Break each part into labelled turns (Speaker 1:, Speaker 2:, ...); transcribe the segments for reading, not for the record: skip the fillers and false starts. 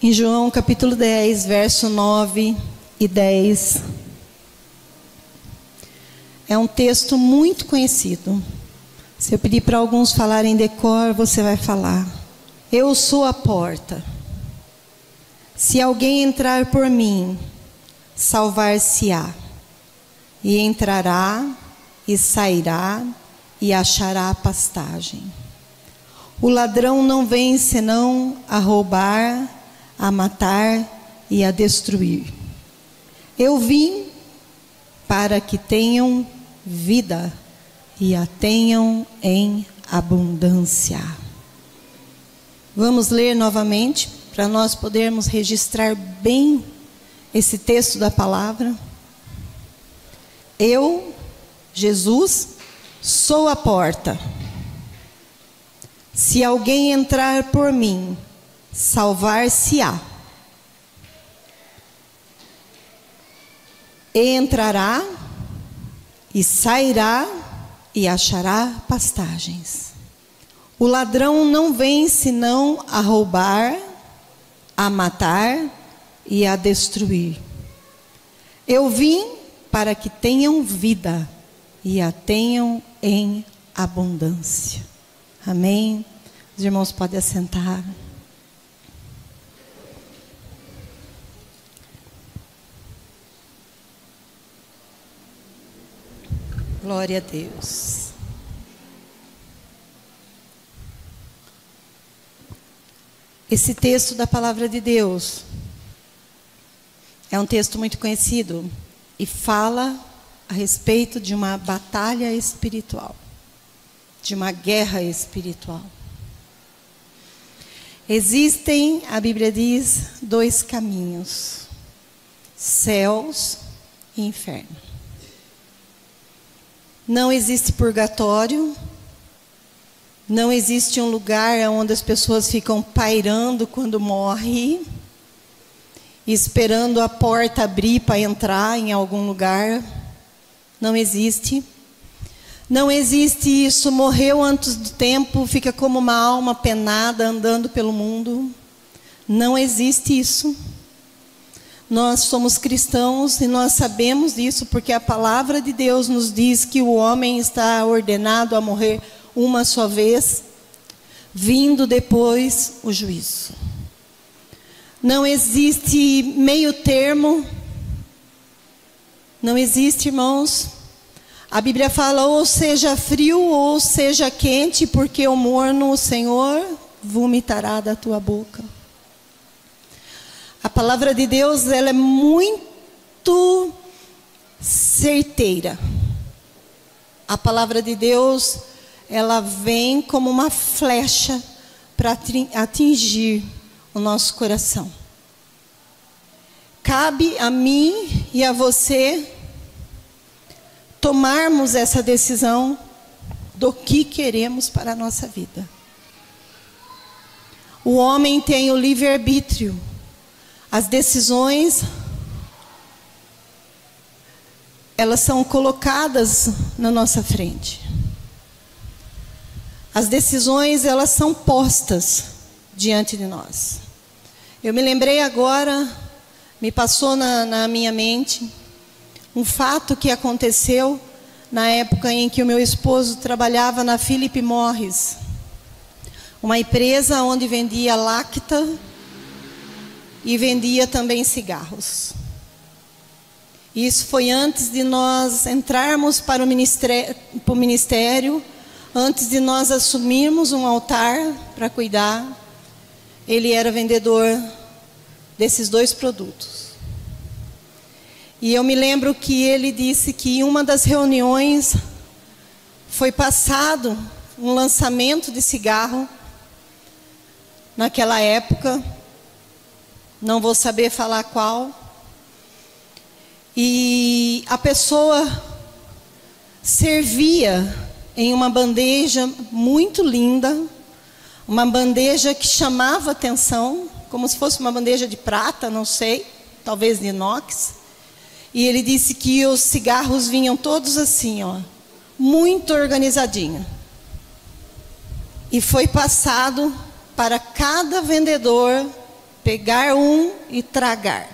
Speaker 1: Em João capítulo 10, verso 9 e 10. É um texto muito conhecido. Se eu pedir para alguns falarem decor, você vai falar. Eu sou a porta. Se alguém entrar por mim, salvar-se-á. E entrará, e sairá, e achará pastagem. O ladrão não vem senão a roubar, a matar e a destruir. Eu vim para que tenham vida e a tenham em abundância. Vamos ler novamente para nós podermos registrar bem esse texto da palavra. Eu, Jesus, sou a porta. Se alguém entrar por mim, salvar-se-á. Entrará e sairá e achará pastagens. O ladrão não vem senão a roubar, a matar e a destruir. Eu vim para que tenham vida e a tenham em abundância. Amém? Os irmãos podem assentar. Glória a Deus. Esse texto da palavra de Deus é um texto muito conhecido e fala a respeito de uma batalha espiritual, de uma guerra espiritual. Existem, a Bíblia diz, 2 caminhos: céus e inferno. Não existe purgatório, não existe um lugar onde as pessoas ficam pairando quando morrem, esperando a porta abrir para entrar em algum lugar. Não existe. Não existe isso, morreu antes do tempo, fica como uma alma penada andando pelo mundo. Não existe isso. Nós somos cristãos e nós sabemos disso porque a palavra de Deus nos diz que o homem está ordenado a morrer uma só vez, vindo depois o juízo. Não existe meio termo. Não existe, irmãos. A Bíblia fala, ou seja frio ou seja quente, porque o morno o Senhor vomitará da tua boca. A palavra de Deus, ela é muito certeira. A palavra de Deus, ela vem como uma flecha para atingir o nosso coração. Cabe a mim e a você tomarmos essa decisão do que queremos para a nossa vida. O homem tem o livre-arbítrio. As decisões, elas são colocadas na nossa frente. As decisões, elas são postas diante de nós. Eu me lembrei agora, me passou na minha mente, um fato que aconteceu na época em que o meu esposo trabalhava na Philip Morris, uma empresa onde vendia Lacta e vendia também cigarros. Isso foi antes de nós entrarmos para o ministério, antes de nós assumirmos um altar para cuidar. Ele era vendedor desses 2 produtos. E eu me lembro que ele disse que em uma das reuniões foi passado um lançamento de cigarro naquela época. Não vou saber falar qual. E a pessoa servia em uma bandeja muito linda, uma bandeja que chamava atenção, como se fosse uma bandeja de prata, não sei, talvez de inox. E ele disse que os cigarros vinham todos assim, ó, muito organizadinho. E foi passado para cada vendedor pegar um e tragar.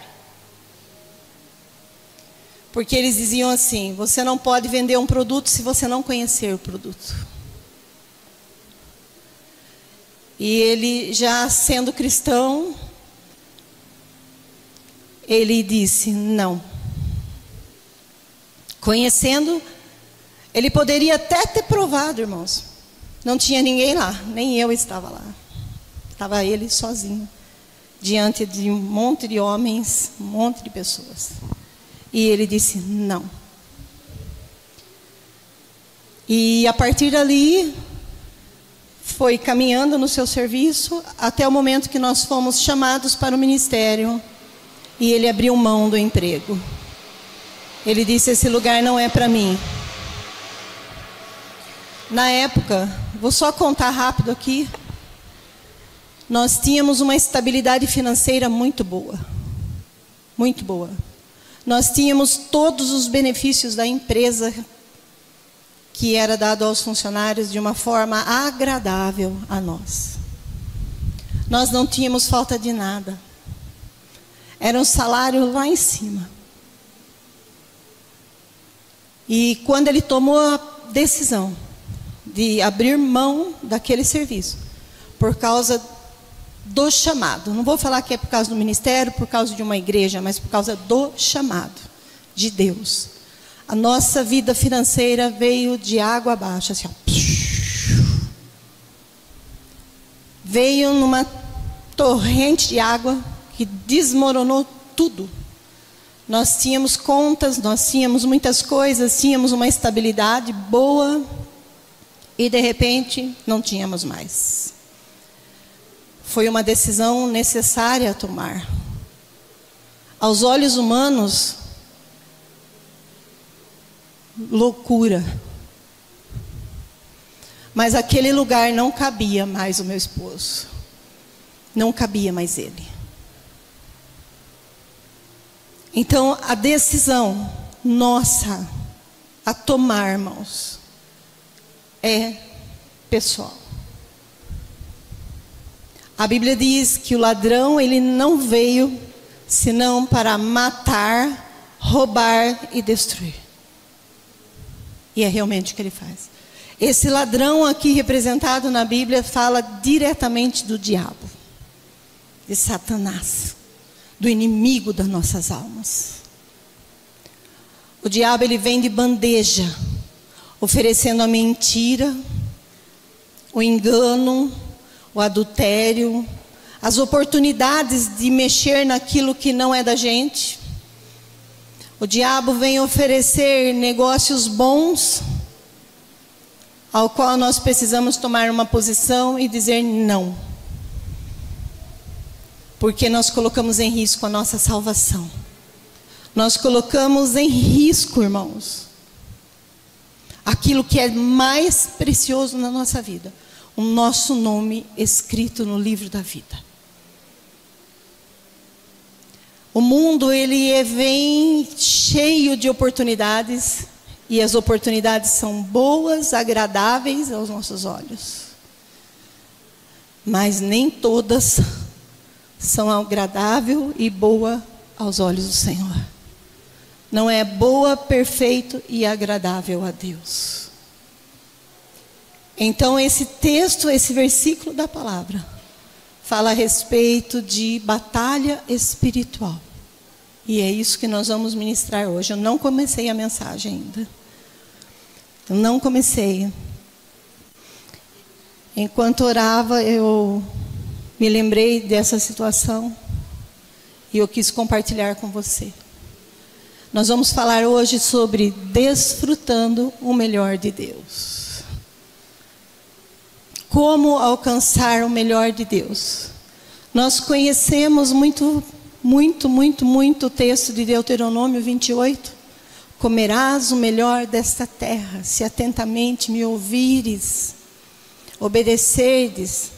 Speaker 1: Porque eles diziam assim: você não pode vender um produto se você não conhecer o produto. E ele, já sendo cristão, ele disse não. Conhecendo, ele poderia até ter provado, irmãos. Não tinha ninguém lá, nem eu estava lá. Estava ele sozinho, diante de um monte de homens, um monte de pessoas. E ele disse não. E a partir dali, foi caminhando no seu serviço, até o momento que nós fomos chamados para o ministério. E ele abriu mão do emprego. Ele disse: esse lugar não é para mim. Na época, vou só contar rápido aqui, nós tínhamos uma estabilidade financeira muito boa. Muito boa. Nós tínhamos todos os benefícios da empresa que era dado aos funcionários de uma forma agradável a nós. Nós não tínhamos falta de nada. Era um salário lá em cima. E quando ele tomou a decisão de abrir mão daquele serviço, por causa do chamado, não vou falar que é por causa do ministério, por causa de uma igreja, mas por causa do chamado de Deus, a nossa vida financeira veio de água abaixo, assim, ó. Veio numa torrente de água que desmoronou tudo. Nós tínhamos contas, nós tínhamos muitas coisas, tínhamos uma estabilidade boa e de repente não tínhamos mais. Foi uma decisão necessária a tomar. Aos olhos humanos, loucura. Mas aquele lugar não cabia mais o meu esposo. Não cabia mais ele. Então, a decisão nossa a tomar, irmãos, é pessoal. A Bíblia diz que o ladrão, ele não veio senão para matar, roubar e destruir. E é realmente o que ele faz. Esse ladrão aqui representado na Bíblia fala diretamente do diabo, de Satanás, do inimigo das nossas almas. O diabo, ele vem de bandeja, oferecendo a mentira, o engano, o adultério, as oportunidades de mexer naquilo que não é da gente. O diabo vem oferecer negócios bons, ao qual nós precisamos tomar uma posição e dizer não. Porque nós colocamos em risco a nossa salvação. Nós colocamos em risco, irmãos, aquilo que é mais precioso na nossa vida. O nosso nome escrito no livro da vida. O mundo, ele vem cheio de oportunidades. E as oportunidades são boas, agradáveis aos nossos olhos. Mas nem todas são agradável e boa aos olhos do Senhor. Não é boa, perfeito e agradável a Deus. Então esse texto, esse versículo da palavra, fala a respeito de batalha espiritual. E é isso que nós vamos ministrar hoje. Eu não comecei a mensagem ainda. Eu não comecei. Enquanto orava, eu me lembrei dessa situação e eu quis compartilhar com você. Nós vamos falar hoje sobre desfrutando o melhor de Deus. Como alcançar o melhor de Deus? Nós conhecemos muito o texto de Deuteronômio 28. Comerás o melhor desta terra, se atentamente me ouvires, obedecerdes.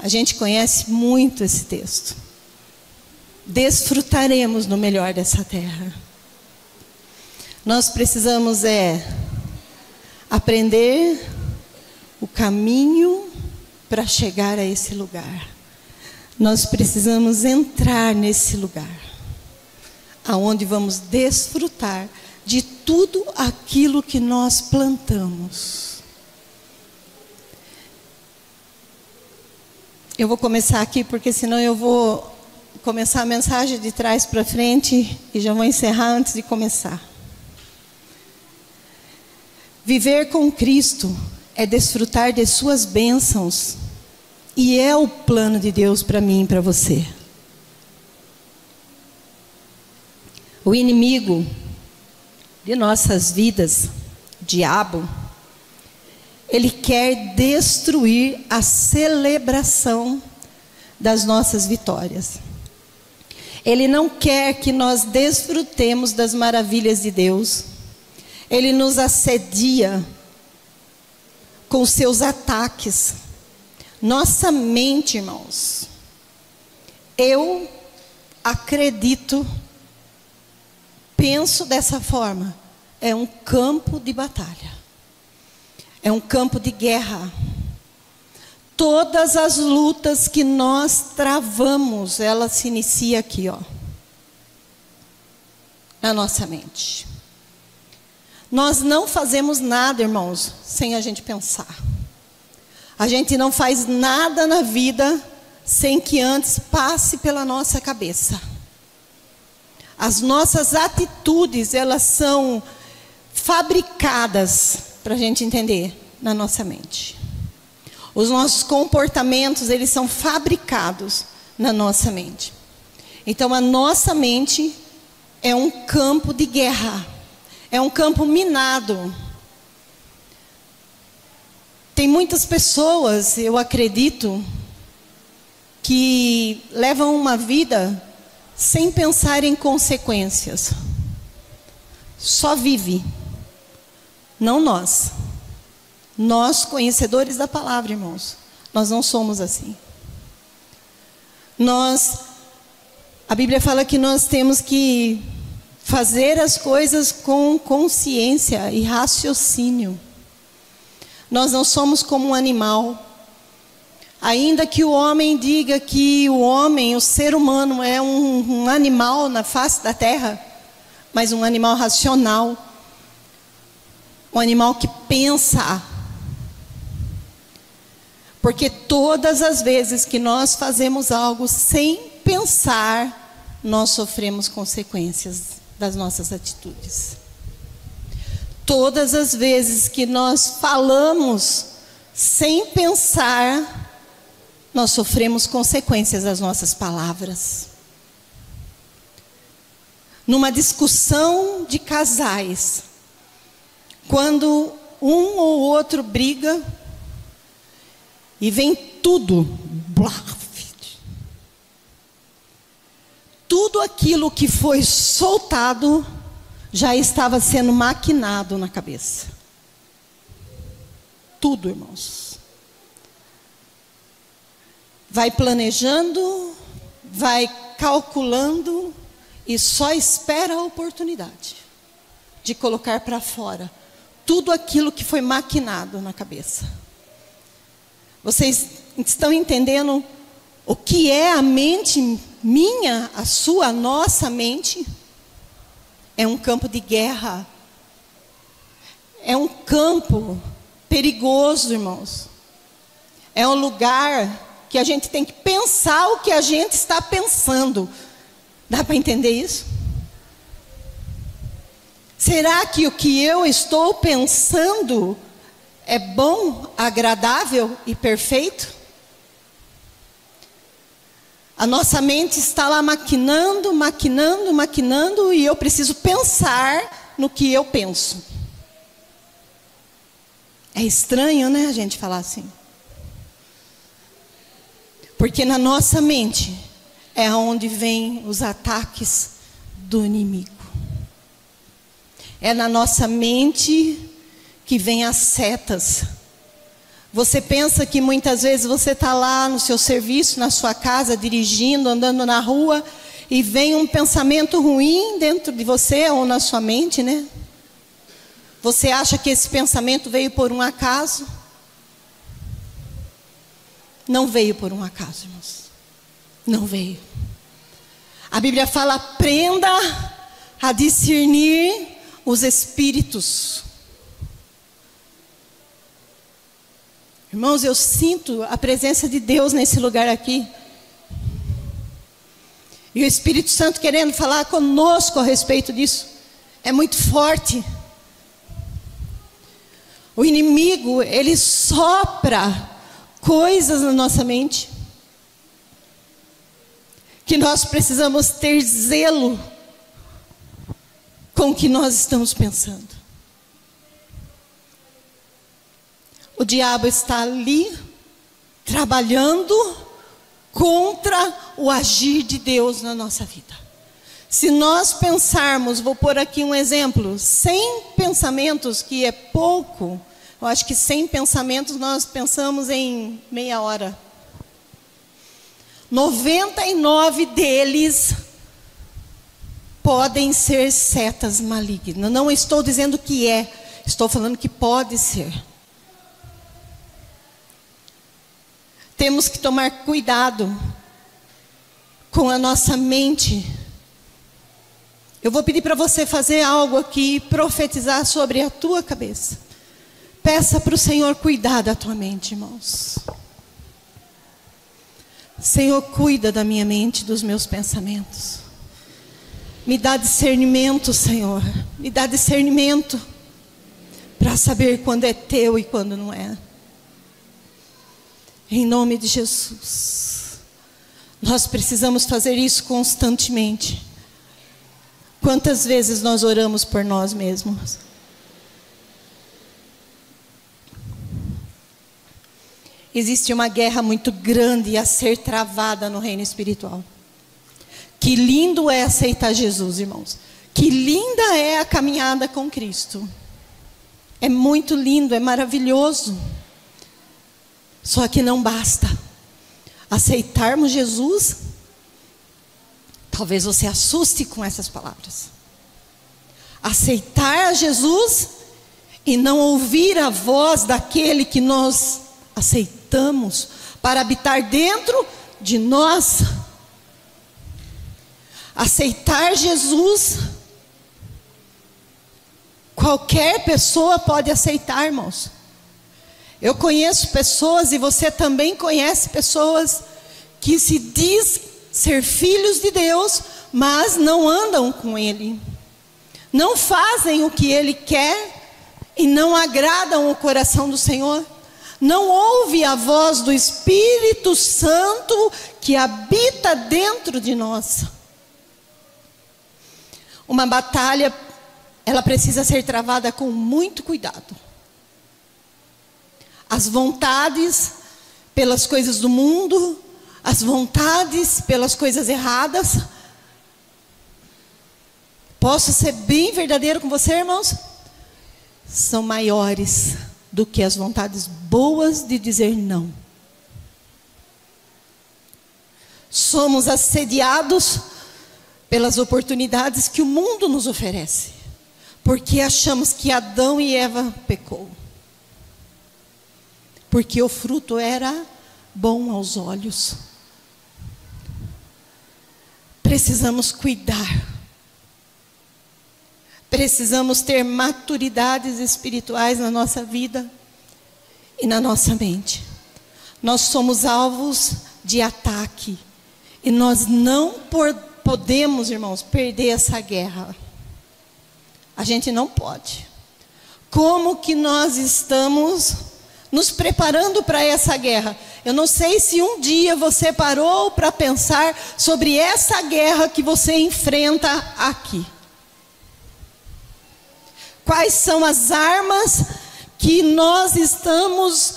Speaker 1: A gente conhece muito esse texto. Desfrutaremos no melhor dessa terra. Nós precisamos aprender o caminho para chegar a esse lugar. nós precisamos entrar nesse lugar, aonde vamos desfrutar de tudo aquilo que nós plantamos. Eu vou começar aqui, porque senão eu vou começar a mensagem de trás para frente e já vou encerrar antes de começar. Viver com Cristo é desfrutar de suas bênçãos, e é o plano de Deus para mim e para você. O inimigo de nossas vidas, o diabo, ele quer destruir a celebração das nossas vitórias. Ele não quer que nós desfrutemos das maravilhas de Deus. Ele nos assedia com seus ataques. Nossa mente, irmãos, eu acredito, penso dessa forma, é um campo de batalha, é um campo de guerra. Todas as lutas que nós travamos, ela se inicia aqui, ó, na nossa mente. Nós não fazemos nada, irmãos, sem a gente pensar. A gente não faz nada na vida sem que antes passe pela nossa cabeça. As nossas atitudes, elas são fabricadas, para a gente entender, na nossa mente. Os nossos comportamentos, eles são fabricados na nossa mente. Então, a nossa mente é um campo de guerra, é um campo minado. Tem muitas pessoas, eu acredito, que levam uma vida sem pensar em consequências. Só vive. Não nós. Nós, conhecedores da palavra, irmãos, nós não somos assim. A Bíblia fala que nós temos que fazer as coisas com consciência e raciocínio. Nós não somos como um animal. Ainda que o homem diga que o ser humano é um animal na face da terra, mas um animal racional, um animal que pensa. Porque todas as vezes que nós fazemos algo sem pensar, nós sofremos consequências das nossas atitudes. Todas as vezes que nós falamos sem pensar, nós sofremos consequências das nossas palavras. Numa discussão de casais, quando um ou outro briga, e vem tudo, tudo aquilo que foi soltado, já estava sendo maquinado na cabeça. Tudo, irmãos. Vai planejando, vai calculando e só espera a oportunidade de colocar para fora tudo aquilo que foi maquinado na cabeça. Vocês estão entendendo o que é a mente minha, a sua, a nossa mente? É um campo de guerra. É um campo perigoso, irmãos. É um lugar que a gente tem que pensar o que a gente está pensando. Dá para entender isso? Será que o que eu estou pensando é bom, agradável e perfeito? A nossa mente está lá maquinando, e eu preciso pensar no que eu penso. É estranho, né, a gente falar assim? Porque na nossa mente é onde vêm os ataques do inimigo. É na nossa mente que vêm as setas. Você pensa que muitas vezes você está lá no seu serviço, na sua casa, dirigindo, andando na rua, e vem um pensamento ruim dentro de você ou na sua mente, né? Você acha que esse pensamento veio por um acaso? Não veio por um acaso, irmãos. não veio. A Bíblia fala: aprenda a discernir os espíritos. Irmãos, eu sinto a presença de Deus nesse lugar aqui. E o Espírito Santo querendo falar conosco a respeito disso. É muito forte. O inimigo, ele sopra coisas na nossa mente que nós precisamos ter zelo com o que nós estamos pensando. O diabo está ali trabalhando contra o agir de Deus na nossa vida. Se nós pensarmos, vou pôr aqui um exemplo, 100 pensamentos, que é pouco. Eu acho que 100 pensamentos nós pensamos em meia hora. 99 deles podem ser setas malignas. Não estou dizendo que é, estou falando que pode ser. Temos que tomar cuidado com a nossa mente. Eu vou pedir para você fazer algo aqui, profetizar sobre a tua cabeça. Peça para o Senhor cuidar da tua mente, irmãos. Senhor, cuida da minha mente, dos meus pensamentos. Me dá discernimento, Senhor. Me dá discernimento para saber quando é teu e quando não é. Em nome de Jesus. Nós precisamos fazer isso constantemente. Quantas vezes nós oramos por nós mesmos? Existe uma guerra muito grande a ser travada no reino espiritual. Que lindo é aceitar Jesus, irmãos. Que linda é a caminhada com Cristo. É muito lindo, é maravilhoso. Só que não basta aceitarmos Jesus. Talvez você assuste com essas palavras. Aceitar Jesus e não ouvir a voz daquele que nós aceitamos para habitar dentro de nós. Aceitar Jesus, qualquer pessoa pode aceitar, irmãos. Eu conheço pessoas, e você também conhece pessoas, que se diz ser filhos de Deus, mas não andam com Ele. Não fazem o que Ele quer e não agradam o coração do Senhor. Não ouve a voz do Espírito Santo que habita dentro de nós. Uma batalha, ela precisa ser travada com muito cuidado. As vontades pelas coisas do mundo, as vontades pelas coisas erradas. Posso ser bem verdadeiro com você, irmãos? São maiores do que as vontades boas de dizer não. Somos assediados pelas oportunidades que o mundo nos oferece, porque achamos que Adão e Eva pecou. Porque o fruto era bom aos olhos. Precisamos cuidar. Precisamos ter maturidades espirituais na nossa vida e na nossa mente. Nós somos alvos de ataque. E nós não podemos, irmãos, perder essa guerra. A gente não pode. Como que nós estamos nos preparando para essa guerra? Eu não sei se um dia você parou para pensar sobre essa guerra que você enfrenta aqui. Quais são as armas que nós estamos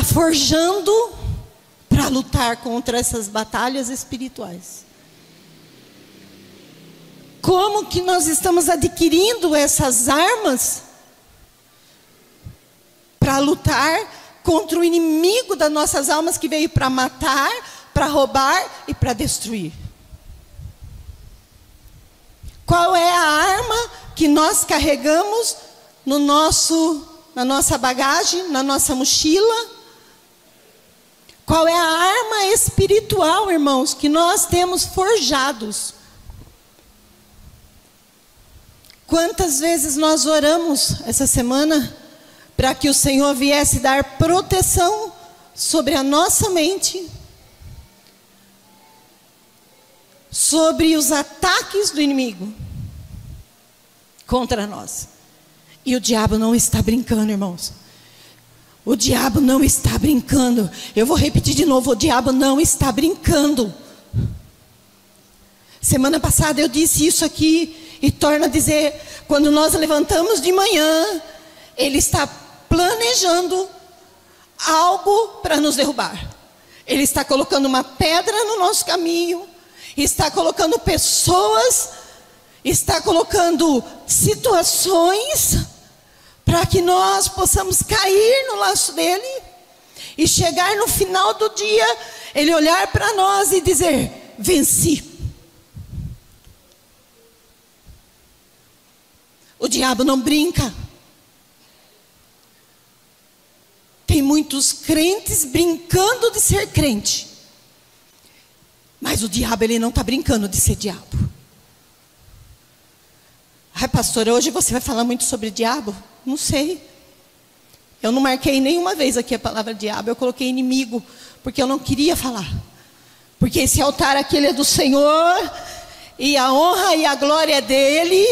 Speaker 1: forjando para lutar contra essas batalhas espirituais? Como que nós estamos adquirindo essas armas para lutar contra o inimigo das nossas almas, que veio para matar, para roubar e para destruir? Qual é a arma que nós carregamos na nossa bagagem, na nossa mochila? Qual é a arma espiritual, irmãos, que nós temos forjados? Quantas vezes nós oramos essa semana para que o Senhor viesse dar proteção sobre a nossa mente, sobre os ataques do inimigo contra nós. E o diabo não está brincando, irmãos. O diabo não está brincando. Eu vou repetir de novo: o diabo não está brincando. Semana passada eu disse isso aqui e torno a dizer: quando nós levantamos de manhã, ele está planejando algo para nos derrubar. Ele está colocando uma pedra no nosso caminho, está colocando pessoas, está colocando situações para que nós possamos cair no laço dele e chegar no final do dia, ele olhar para nós e dizer: venci. O diabo não brinca. Tem muitos crentes brincando de ser crente, mas o diabo, ele não está brincando de ser diabo. Ai, pastora, hoje você vai falar muito sobre diabo? Não sei. Eu não marquei nenhuma vez aqui a palavra diabo. Eu coloquei inimigo, porque eu não queria falar. Porque esse altar aqui, ele é do Senhor, e a honra e a glória é dele.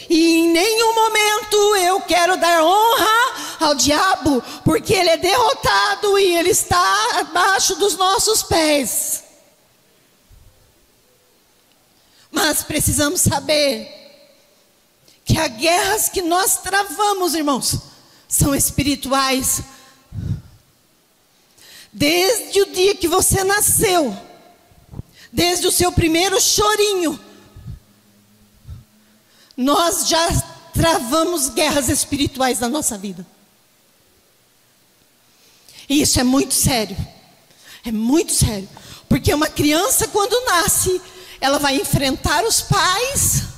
Speaker 1: E em nenhum momento eu quero dar honra ao diabo, porque ele é derrotado e ele está abaixo dos nossos pés. Mas precisamos saber que as guerras que nós travamos, irmãos, são espirituais. Desde o dia que você nasceu, desde o seu primeiro chorinho, nós já travamos guerras espirituais na nossa vida. E isso é muito sério. É muito sério. Porque uma criança, quando nasce, ela vai enfrentar os pais,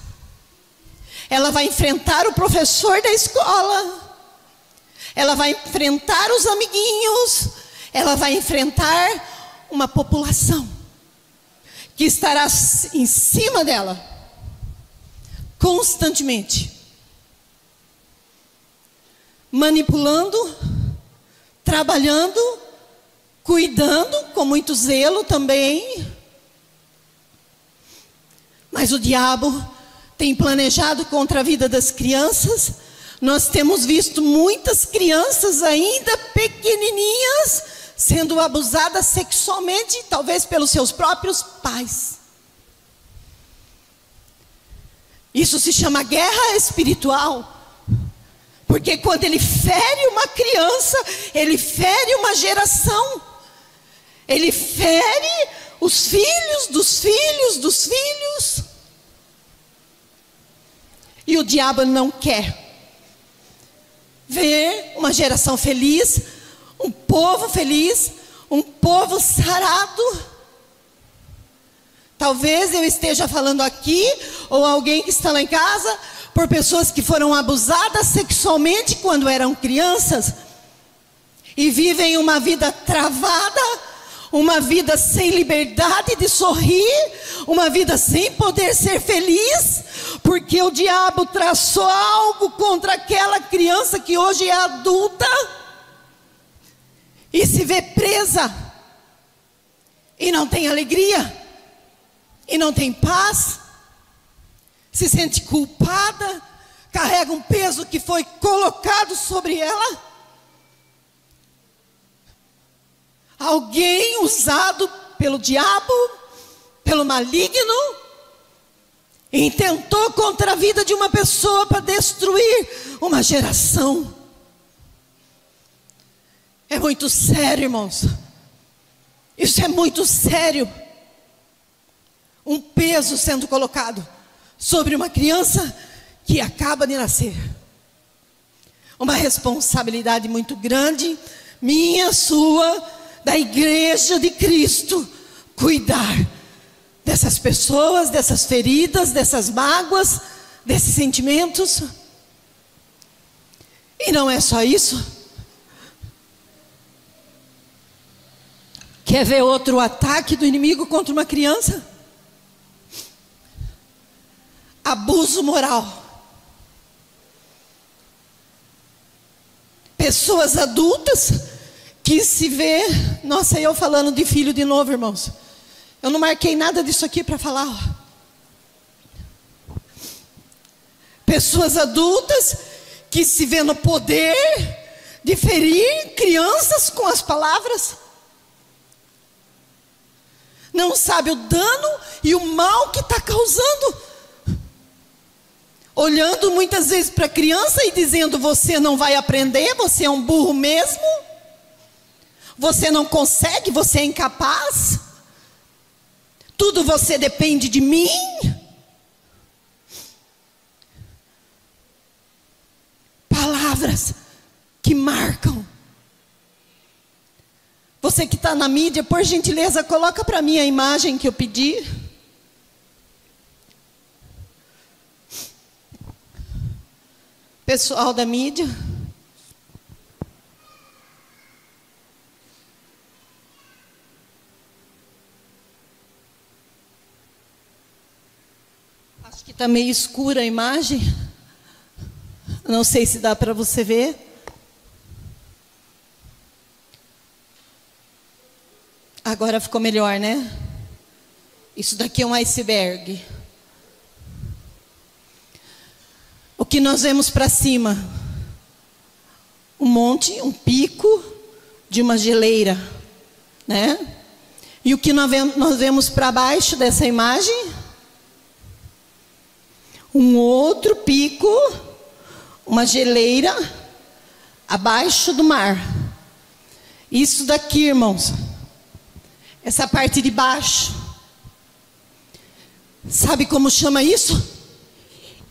Speaker 1: ela vai enfrentar o professor da escola, ela vai enfrentar os amiguinhos, ela vai enfrentar uma população que estará em cima dela constantemente, manipulando, trabalhando, cuidando com muito zelo também. Mas o diabo tem planejado contra a vida das crianças. Nós temos visto muitas crianças ainda pequenininhas sendo abusadas sexualmente, talvez pelos seus próprios pais. Isso se chama guerra espiritual. Porque quando ele fere uma criança, ele fere uma geração. Ele fere os filhos dos filhos dos filhos. E o diabo não quer ver uma geração feliz, um povo feliz, um povo sarado. Talvez eu esteja falando aqui, ou alguém que está lá em casa, por pessoas que foram abusadas sexualmente quando eram crianças, e vivem uma vida travada, uma vida sem liberdade de sorrir, uma vida sem poder ser feliz, porque o diabo traçou algo contra aquela criança que hoje é adulta, e se vê presa, e não tem alegria, e não tem paz, se sente culpada, carrega um peso que foi colocado sobre ela. Alguém usado pelo diabo, pelo maligno, intentou contra a vida de uma pessoa para destruir uma geração. É muito sério, irmãos. Isso é muito sério. Um peso sendo colocado sobre uma criança que acaba de nascer. Uma responsabilidade muito grande, minha, sua, da igreja de Cristo, cuidar dessas pessoas, dessas feridas, dessas mágoas, desses sentimentos. E não é só isso. Quer ver outro ataque do inimigo contra uma criança? Abuso moral. Pessoas adultas que se vê... Nossa, eu falando de filho de novo, irmãos. Eu não marquei nada disso aqui para falar. Ó. Pessoas adultas que se vê no poder de ferir crianças com as palavras. Não sabe o dano e o mal que está causando. Olhando muitas vezes para a criança e dizendo: você não vai aprender, você é um burro mesmo. Você não consegue, você é incapaz. Tudo você depende de mim. Palavras que marcam. Você que está na mídia, por gentileza, coloca para mim a imagem que eu pedi. Pessoal da mídia. Acho que está meio escura a imagem. Não sei se dá para você ver. Agora ficou melhor, né? Isso daqui é um iceberg. O que nós vemos para cima? Um monte, um pico de uma geleira, né? E o que nós vemos para baixo dessa imagem? Um outro pico, uma geleira abaixo do mar. Isso daqui, irmãos, essa parte de baixo, sabe como chama isso?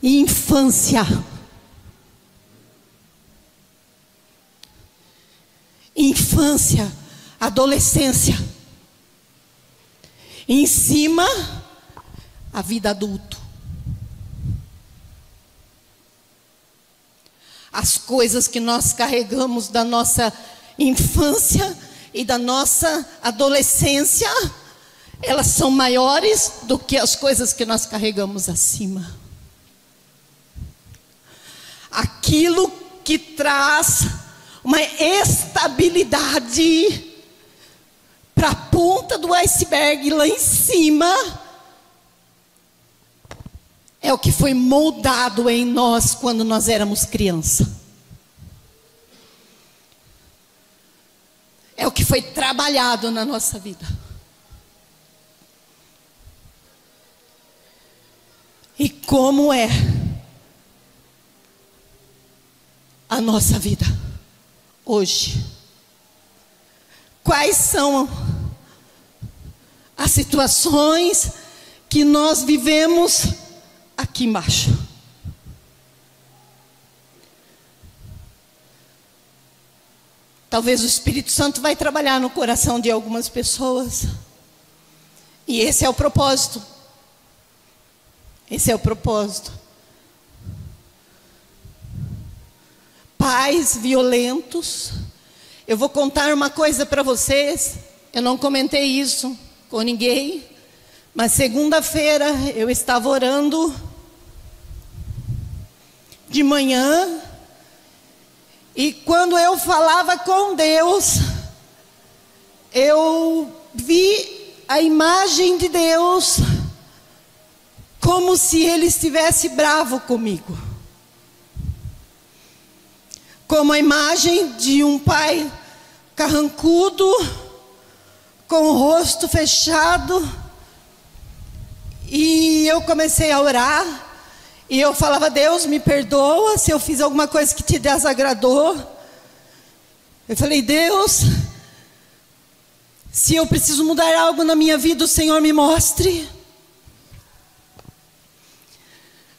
Speaker 1: Infância. Infância, adolescência. Em cima, a vida adulta. As coisas que nós carregamos da nossa infância e da nossa adolescência, elas são maiores do que as coisas que nós carregamos acima. Aquilo que traz uma estabilidade para a ponta do iceberg lá em cima, é o que foi moldado em nós quando nós éramos criança. É o que foi trabalhado na nossa vida. E como é a nossa vida hoje? Quais são as situações que nós vivemos aqui embaixo? Talvez o Espírito Santo vai trabalhar no coração de algumas pessoas. E esse é o propósito. Esse é o propósito. Pais violentos. Eu vou contar uma coisa para vocês. Eu não comentei isso com ninguém. Mas segunda-feira eu estava orando de manhã. E quando eu falava com Deus, eu vi a imagem de Deus como se Ele estivesse bravo comigo. Como a imagem de um pai carrancudo, com o rosto fechado. E eu comecei a orar. E eu falava: Deus, me perdoa se eu fiz alguma coisa que te desagradou. Eu falei: Deus, se eu preciso mudar algo na minha vida, o Senhor me mostre.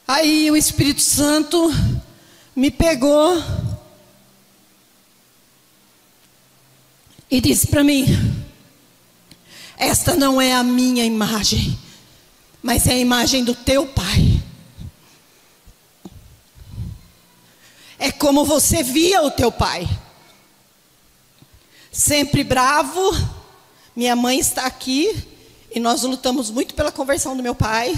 Speaker 1: Aí o Espírito Santo me pegou e disse para mim: esta não é a minha imagem, mas é a imagem do teu pai. É como você via o teu pai, sempre bravo, Minha mãe está aqui e nós lutamos muito pela conversão do meu pai.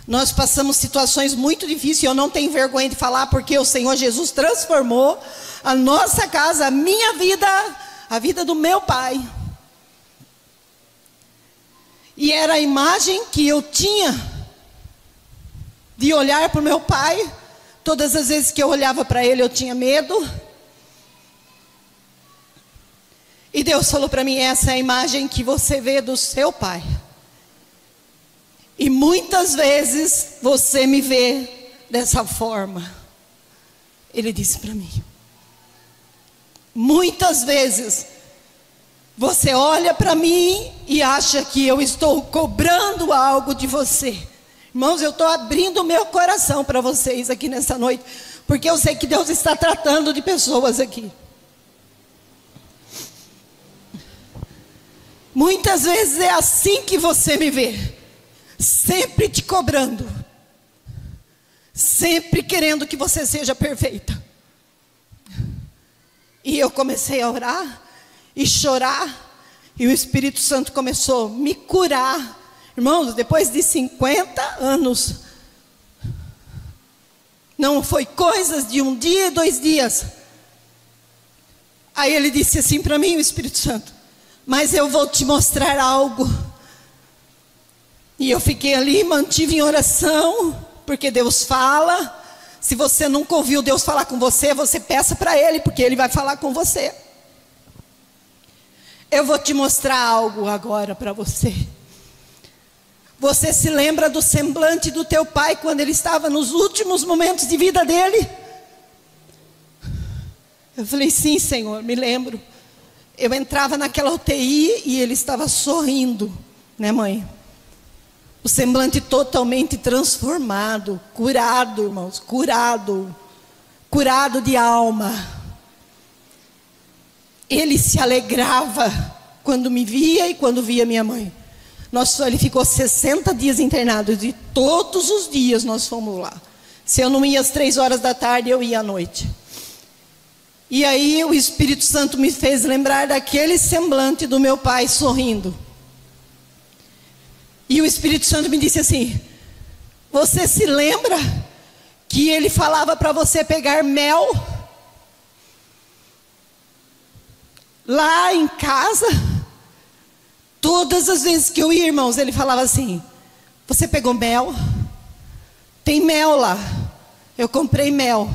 Speaker 1: Nós passamos situações muito difíceis, eu não tenho vergonha de falar, porque o Senhor Jesus transformou a nossa casa, a minha vida, a vida do meu pai. E era a imagem que eu tinha de olhar para o meu pai. Todas as vezes que eu olhava para ele, eu tinha medo. E Deus falou para mim: essa é a imagem que você vê do seu pai. E muitas vezes você me vê dessa forma. Ele disse para mim. Muitas vezes você olha para mim e acha que eu estou cobrando algo de você. Irmãos, eu estou abrindo o meu coração para vocês aqui nessa noite, porque eu sei que Deus está tratando de pessoas aqui. Muitas vezes é assim que você me vê, sempre te cobrando, sempre querendo que você seja perfeita. E eu comecei a orar e chorar, e o Espírito Santo começou a me curar. Irmãos, depois de 50 anos, não foi coisas de um dia, 2 dias. Aí ele disse assim para mim, o Espírito Santo: mas eu vou te mostrar algo. E eu fiquei ali, mantive em oração, porque Deus fala. Se você nunca ouviu Deus falar com você, você peça para Ele, porque Ele vai falar com você. Eu vou te mostrar algo agora para você. Você se lembra do semblante do teu pai quando ele estava nos últimos momentos de vida dele? Eu falei: sim, Senhor, me lembro. Eu entrava naquela UTI e ele estava sorrindo, né, mãe? O semblante totalmente transformado, curado, irmãos, curado de alma. Ele se alegrava quando me via e quando via minha mãe. Ele ficou 60 dias internado, e todos os dias nós fomos lá. Se eu não ia às 3 horas da tarde, eu ia à noite. E aí o Espírito Santo me fez lembrar daquele semblante do meu pai sorrindo. E o Espírito Santo me disse assim: você se lembra que ele falava para você pegar mel lá em casa? Todas as vezes que eu ia, irmãos, ele falava assim: você pegou mel? Tem mel lá. Eu comprei mel.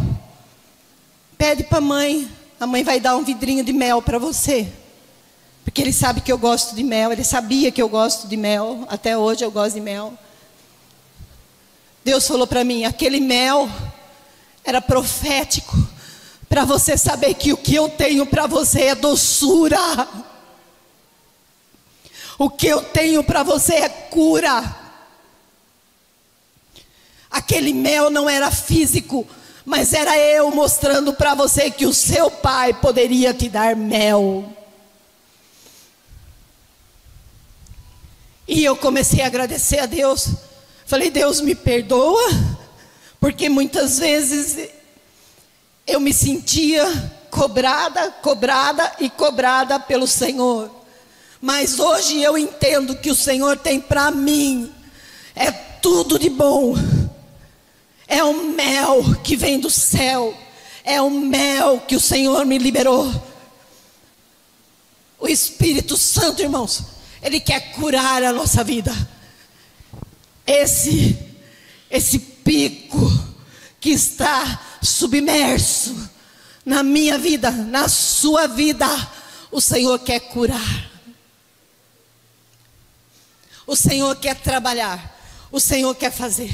Speaker 1: Pede para a mãe vai dar um vidrinho de mel para você. Porque ele sabe que eu gosto de mel, ele sabia que eu gosto de mel, até hoje eu gosto de mel. Deus falou para mim: aquele mel era profético, para você saber que o que eu tenho para você é doçura. O que eu tenho para você é cura. Aquele mel não era físico, mas era eu mostrando para você que o seu pai poderia te dar mel. E eu comecei a agradecer a Deus. Falei: Deus, me perdoa, porque muitas vezes eu me sentia cobrada pelo Senhor. Mas hoje eu entendo que o Senhor tem para mim é tudo de bom. É um mel que vem do céu. É um mel que o Senhor me liberou. O Espírito Santo, irmãos, Ele quer curar a nossa vida. Esse pico que está submerso na minha vida, na sua vida, o Senhor quer curar. O Senhor quer trabalhar. O Senhor quer fazer.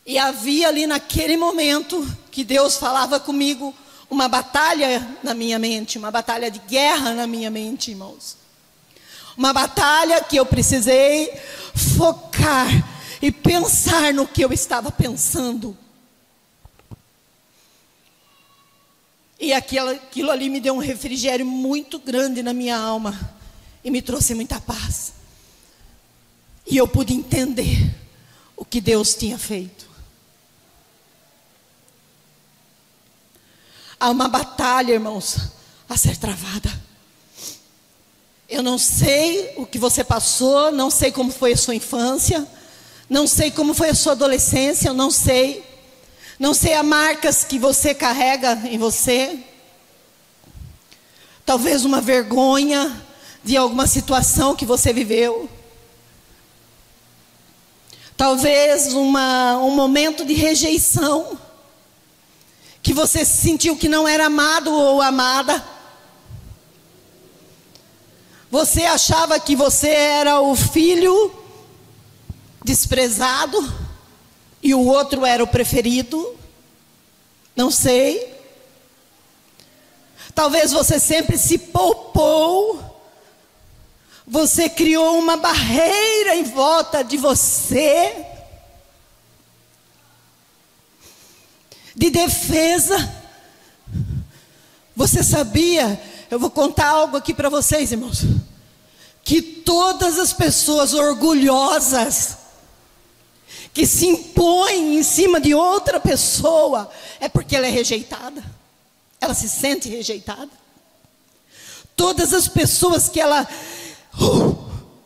Speaker 1: E havia ali naquele momento que Deus falava comigo uma batalha na minha mente, uma batalha de guerra na minha mente, irmãos. Uma batalha que eu precisei focar e pensar no que eu estava pensando. E aquilo ali me deu um refrigério muito grande na minha alma e me trouxe muita paz. E eu pude entender o que Deus tinha feito. Há uma batalha, irmãos, a ser travada. Eu não sei o que você passou, não sei como foi a sua infância, não sei como foi a sua adolescência, eu não sei. Não sei as marcas que você carrega em você. Talvez uma vergonha de alguma situação que você viveu. Talvez um momento de rejeição, que você sentiu que não era amado ou amada. Você achava que você era o filho desprezado e o outro era o preferido. Não sei. Talvez você sempre se poupou. Você criou uma barreira em volta de você, de defesa. Você sabia? Eu vou contar algo aqui para vocês, irmãos. Que todas as pessoas orgulhosas, que se impõem em cima de outra pessoa, é porque ela é rejeitada. Ela se sente rejeitada. Todas as pessoas que ela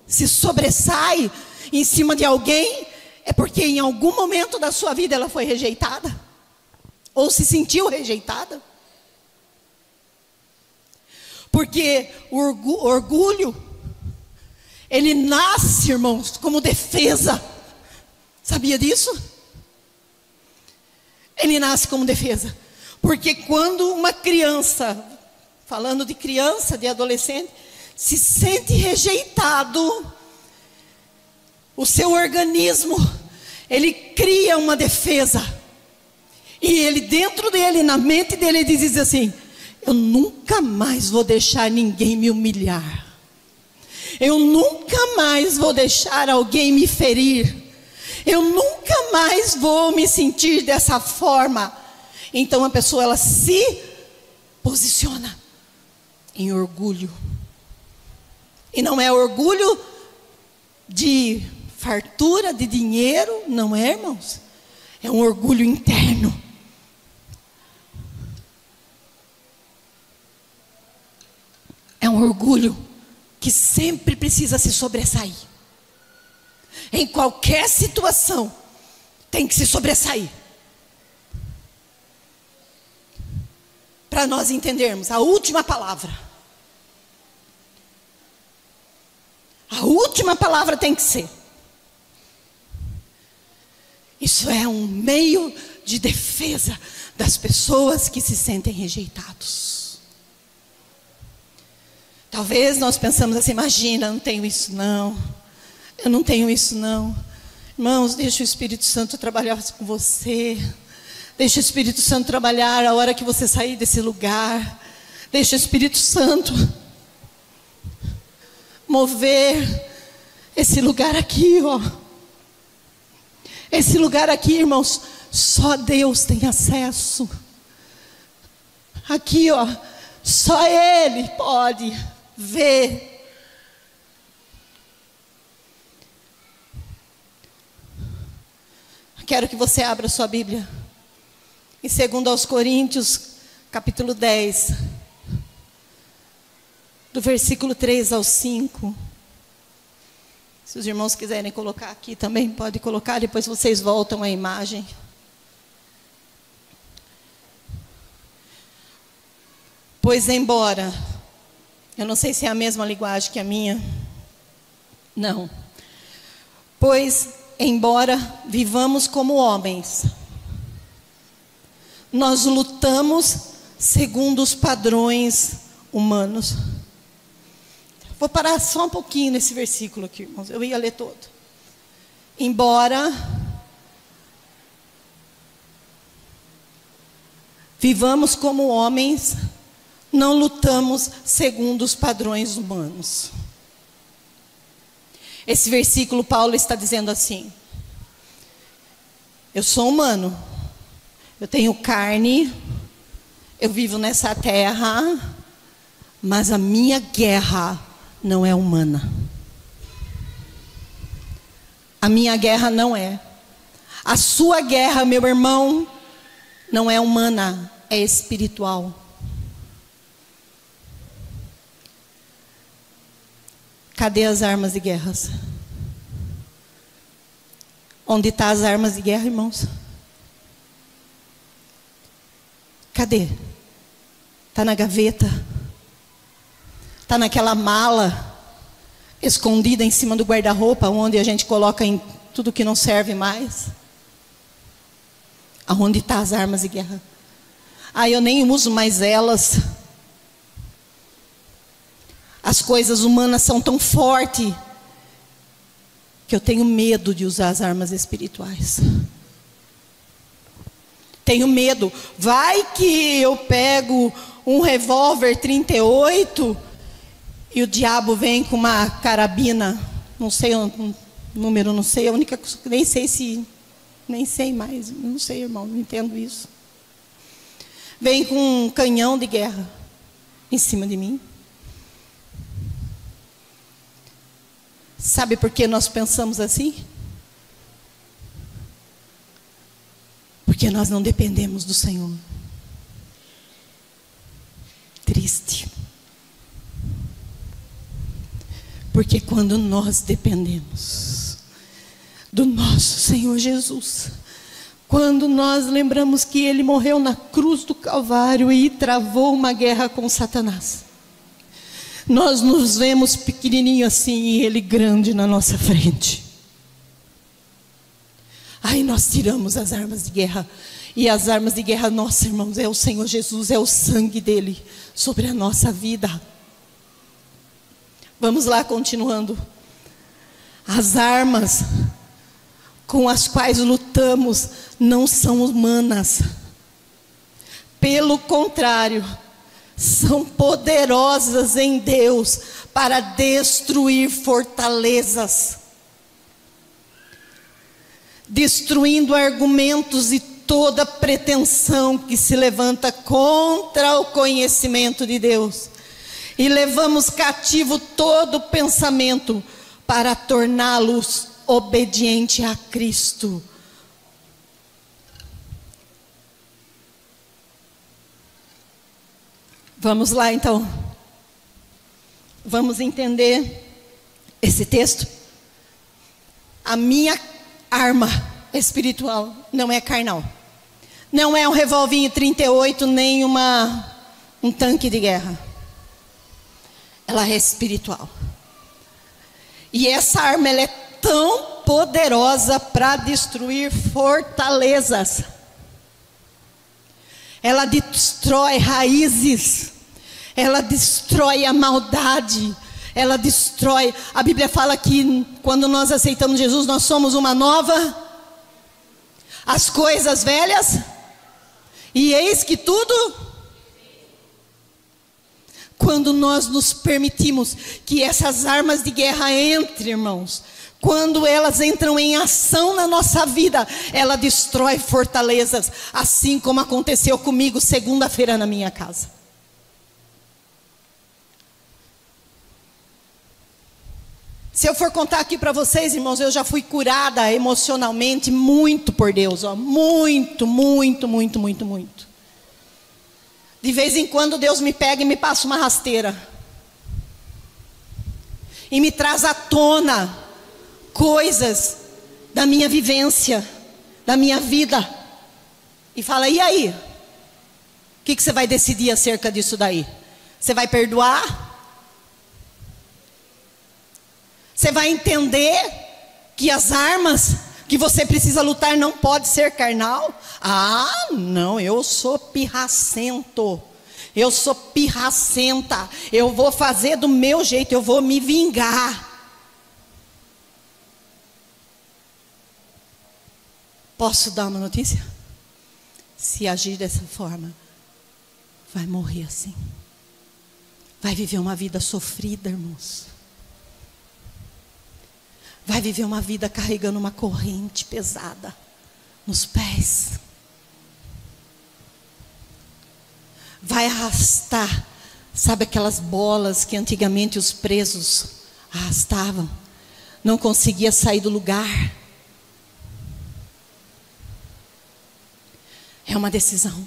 Speaker 1: se sobressai em cima de alguém, é porque em algum momento da sua vida ela foi rejeitada, ou se sentiu rejeitada. Porque o orgulho, ele nasce, irmãos, como defesa. Sabia disso? Ele nasce como defesa. Porque quando uma criança, falando de criança, de adolescente, se sente rejeitado, o seu organismo, ele cria uma defesa. E ele, dentro dele, na mente dele, ele diz assim: eu nunca mais vou deixar ninguém me humilhar. Eu nunca mais vou deixar alguém me ferir. Eu nunca mais vou me sentir dessa forma. Então a pessoa, ela se posiciona em orgulho. E não é orgulho de fartura, de dinheiro, não é, irmãos? É um orgulho interno. É um orgulho que sempre precisa se sobressair. Em qualquer situação, tem que se sobressair. Para nós entendermos a última palavra. A última palavra tem que ser. Isso é um meio de defesa das pessoas que se sentem rejeitados. Talvez nós pensamos assim: imagina, eu não tenho isso não. Eu não tenho isso não. Irmãos, deixa o Espírito Santo trabalhar com você. Deixa o Espírito Santo trabalhar a hora que você sair desse lugar. Deixa o Espírito Santo mover esse lugar aqui, ó. Esse lugar aqui, irmãos, só Deus tem acesso. Aqui, ó, só Ele pode ver. Quero que você abra sua Bíblia em 2 Coríntios, capítulo 10, do versículo 3 ao 5. Se os irmãos quiserem colocar aqui também, pode colocar, depois vocês voltam à imagem. Pois embora, eu não sei se é a mesma linguagem que a minha, não. Pois embora vivamos como homens, nós lutamos segundo os padrões humanos. Vou parar só um pouquinho nesse versículo aqui, irmãos. Eu ia ler todo. Embora vivamos como homens, não lutamos segundo os padrões humanos. Esse versículo, Paulo está dizendo assim: eu sou humano, eu tenho carne, eu vivo nessa terra, mas a minha guerra não é humana. A minha guerra não é. A sua guerra, meu irmão, não é humana, é espiritual. Cadê as armas de guerra? Onde estão as armas de guerra, irmãos? Cadê? Está na gaveta? Está naquela mala escondida em cima do guarda-roupa, onde a gente coloca em tudo que não serve mais? Aonde estão as armas de guerra? Eu nem uso mais elas. As coisas humanas são tão fortes que eu tenho medo de usar as armas espirituais. Tenho medo. Vai que eu pego um revólver 38 e o diabo vem com uma carabina, não sei o número, não sei, a única coisa, nem sei mais, não sei, irmão, não entendo isso. Vem com um canhão de guerra em cima de mim. Sabe por que nós pensamos assim? Porque nós não dependemos do Senhor. Triste. Porque quando nós dependemos do nosso Senhor Jesus, quando nós lembramos que Ele morreu na cruz do Calvário e travou uma guerra com Satanás, nós nos vemos pequenininho assim e Ele grande na nossa frente. Aí nós tiramos as armas de guerra. E as armas de guerra, nossa, irmãos, é o Senhor Jesus, é o sangue dele sobre a nossa vida. Vamos lá, continuando. As armas com as quais lutamos não são humanas. Pelo contrário, são poderosas em Deus para destruir fortalezas, destruindo argumentos e toda pretensão que se levanta contra o conhecimento de Deus. E levamos cativo todo pensamento para torná-los obediente a Cristo. Vamos lá então. Vamos entender esse texto. A minha arma espiritual não é carnal. Não é um revólvinho 38, nem um tanque de guerra. Ela é espiritual. E essa arma, ela é tão poderosa para destruir fortalezas. Ela destrói raízes. Ela destrói a maldade. Ela destrói. A Bíblia fala que quando nós aceitamos Jesus, nós somos uma nova. As coisas velhas. E eis que tudo. Quando nós nos permitimos que essas armas de guerra entrem, irmãos, quando elas entram em ação na nossa vida, ela destrói fortalezas, assim como aconteceu comigo segunda-feira na minha casa. Se eu for contar aqui para vocês, irmãos, eu já fui curada emocionalmente muito por Deus, ó, muito. De vez em quando Deus me pega e me passa uma rasteira. E me traz à tona coisas da minha vivência, da minha vida. E fala, e aí? O que você vai decidir acerca disso daí? Você vai perdoar? Você vai entender que as armas que você precisa lutar não pode ser carnal? Ah, não, eu sou pirracento. Eu sou pirracenta. Eu vou fazer do meu jeito, eu vou me vingar. Posso dar uma notícia? Se agir dessa forma, vai morrer assim. Vai viver uma vida sofrida, irmãos. Vai viver uma vida carregando uma corrente pesada nos pés. Vai arrastar, sabe aquelas bolas que antigamente os presos arrastavam? Não conseguia sair do lugar. É uma decisão.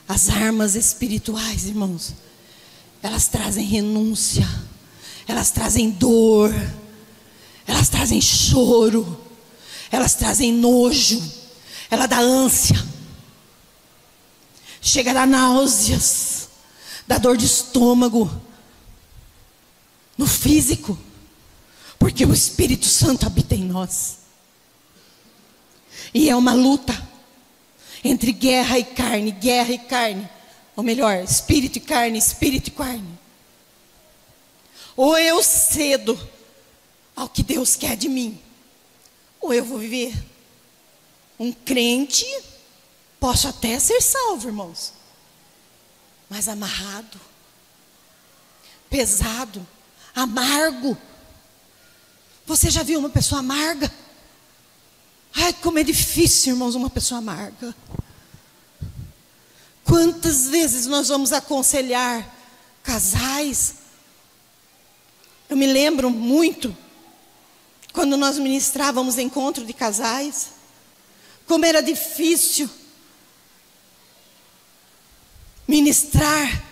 Speaker 1: As armas espirituais, irmãos, elas trazem renúncia. elas trazem dor, elas trazem choro, elas trazem nojo, ela dá ânsia, chega a dar náuseas, dá dor de estômago, no físico, porque o Espírito Santo habita em nós. E é uma luta entre guerra e carne, ou melhor, espírito e carne, espírito e carne. Ou eu cedo ao que Deus quer de mim, ou eu vou viver. Um crente, posso até ser salvo, irmãos, mas amarrado, pesado, amargo. Você já viu uma pessoa amarga? Ai, como é difícil, irmãos, uma pessoa amarga. Quantas vezes nós vamos aconselhar casais? Eu me lembro muito, quando nós ministrávamos encontro de casais, como era difícil ministrar,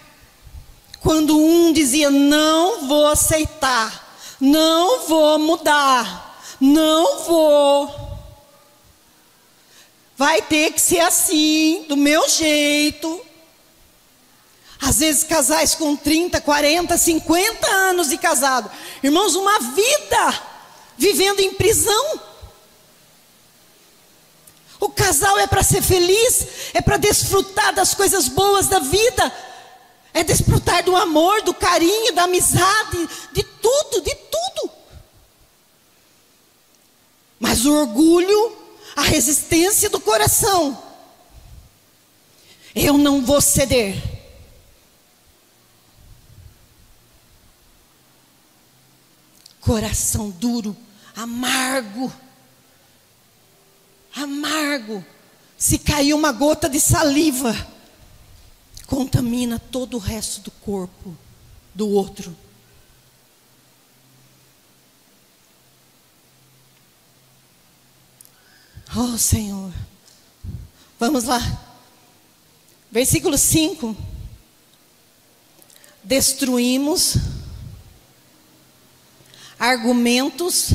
Speaker 1: quando um dizia: não vou aceitar, não vou mudar, não vou, vai ter que ser assim, do meu jeito. Às vezes casais com 30, 40, 50 anos de casado, irmãos, uma vida vivendo em prisão. O casal é para ser feliz, é para desfrutar das coisas boas da vida, é desfrutar do amor, do carinho, da amizade, de tudo, de tudo. Mas o orgulho, a resistência do coração, eu não vou ceder. Coração duro, amargo, amargo. Se cair uma gota de saliva, contamina todo o resto do corpo do outro. Oh, Senhor. Vamos lá. Versículo 5. Destruímos argumentos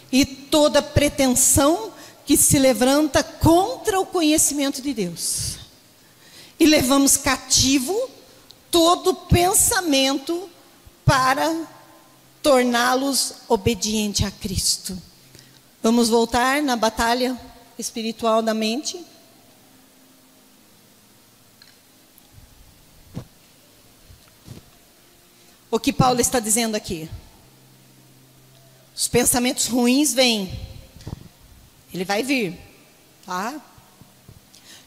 Speaker 1: e toda pretensão que se levanta contra o conhecimento de Deus. E levamos cativo todo pensamento para torná-los obedientes a Cristo. Vamos voltar na batalha espiritual da mente. O que Paulo está dizendo aqui? Os pensamentos ruins vêm. Ele vai vir, tá?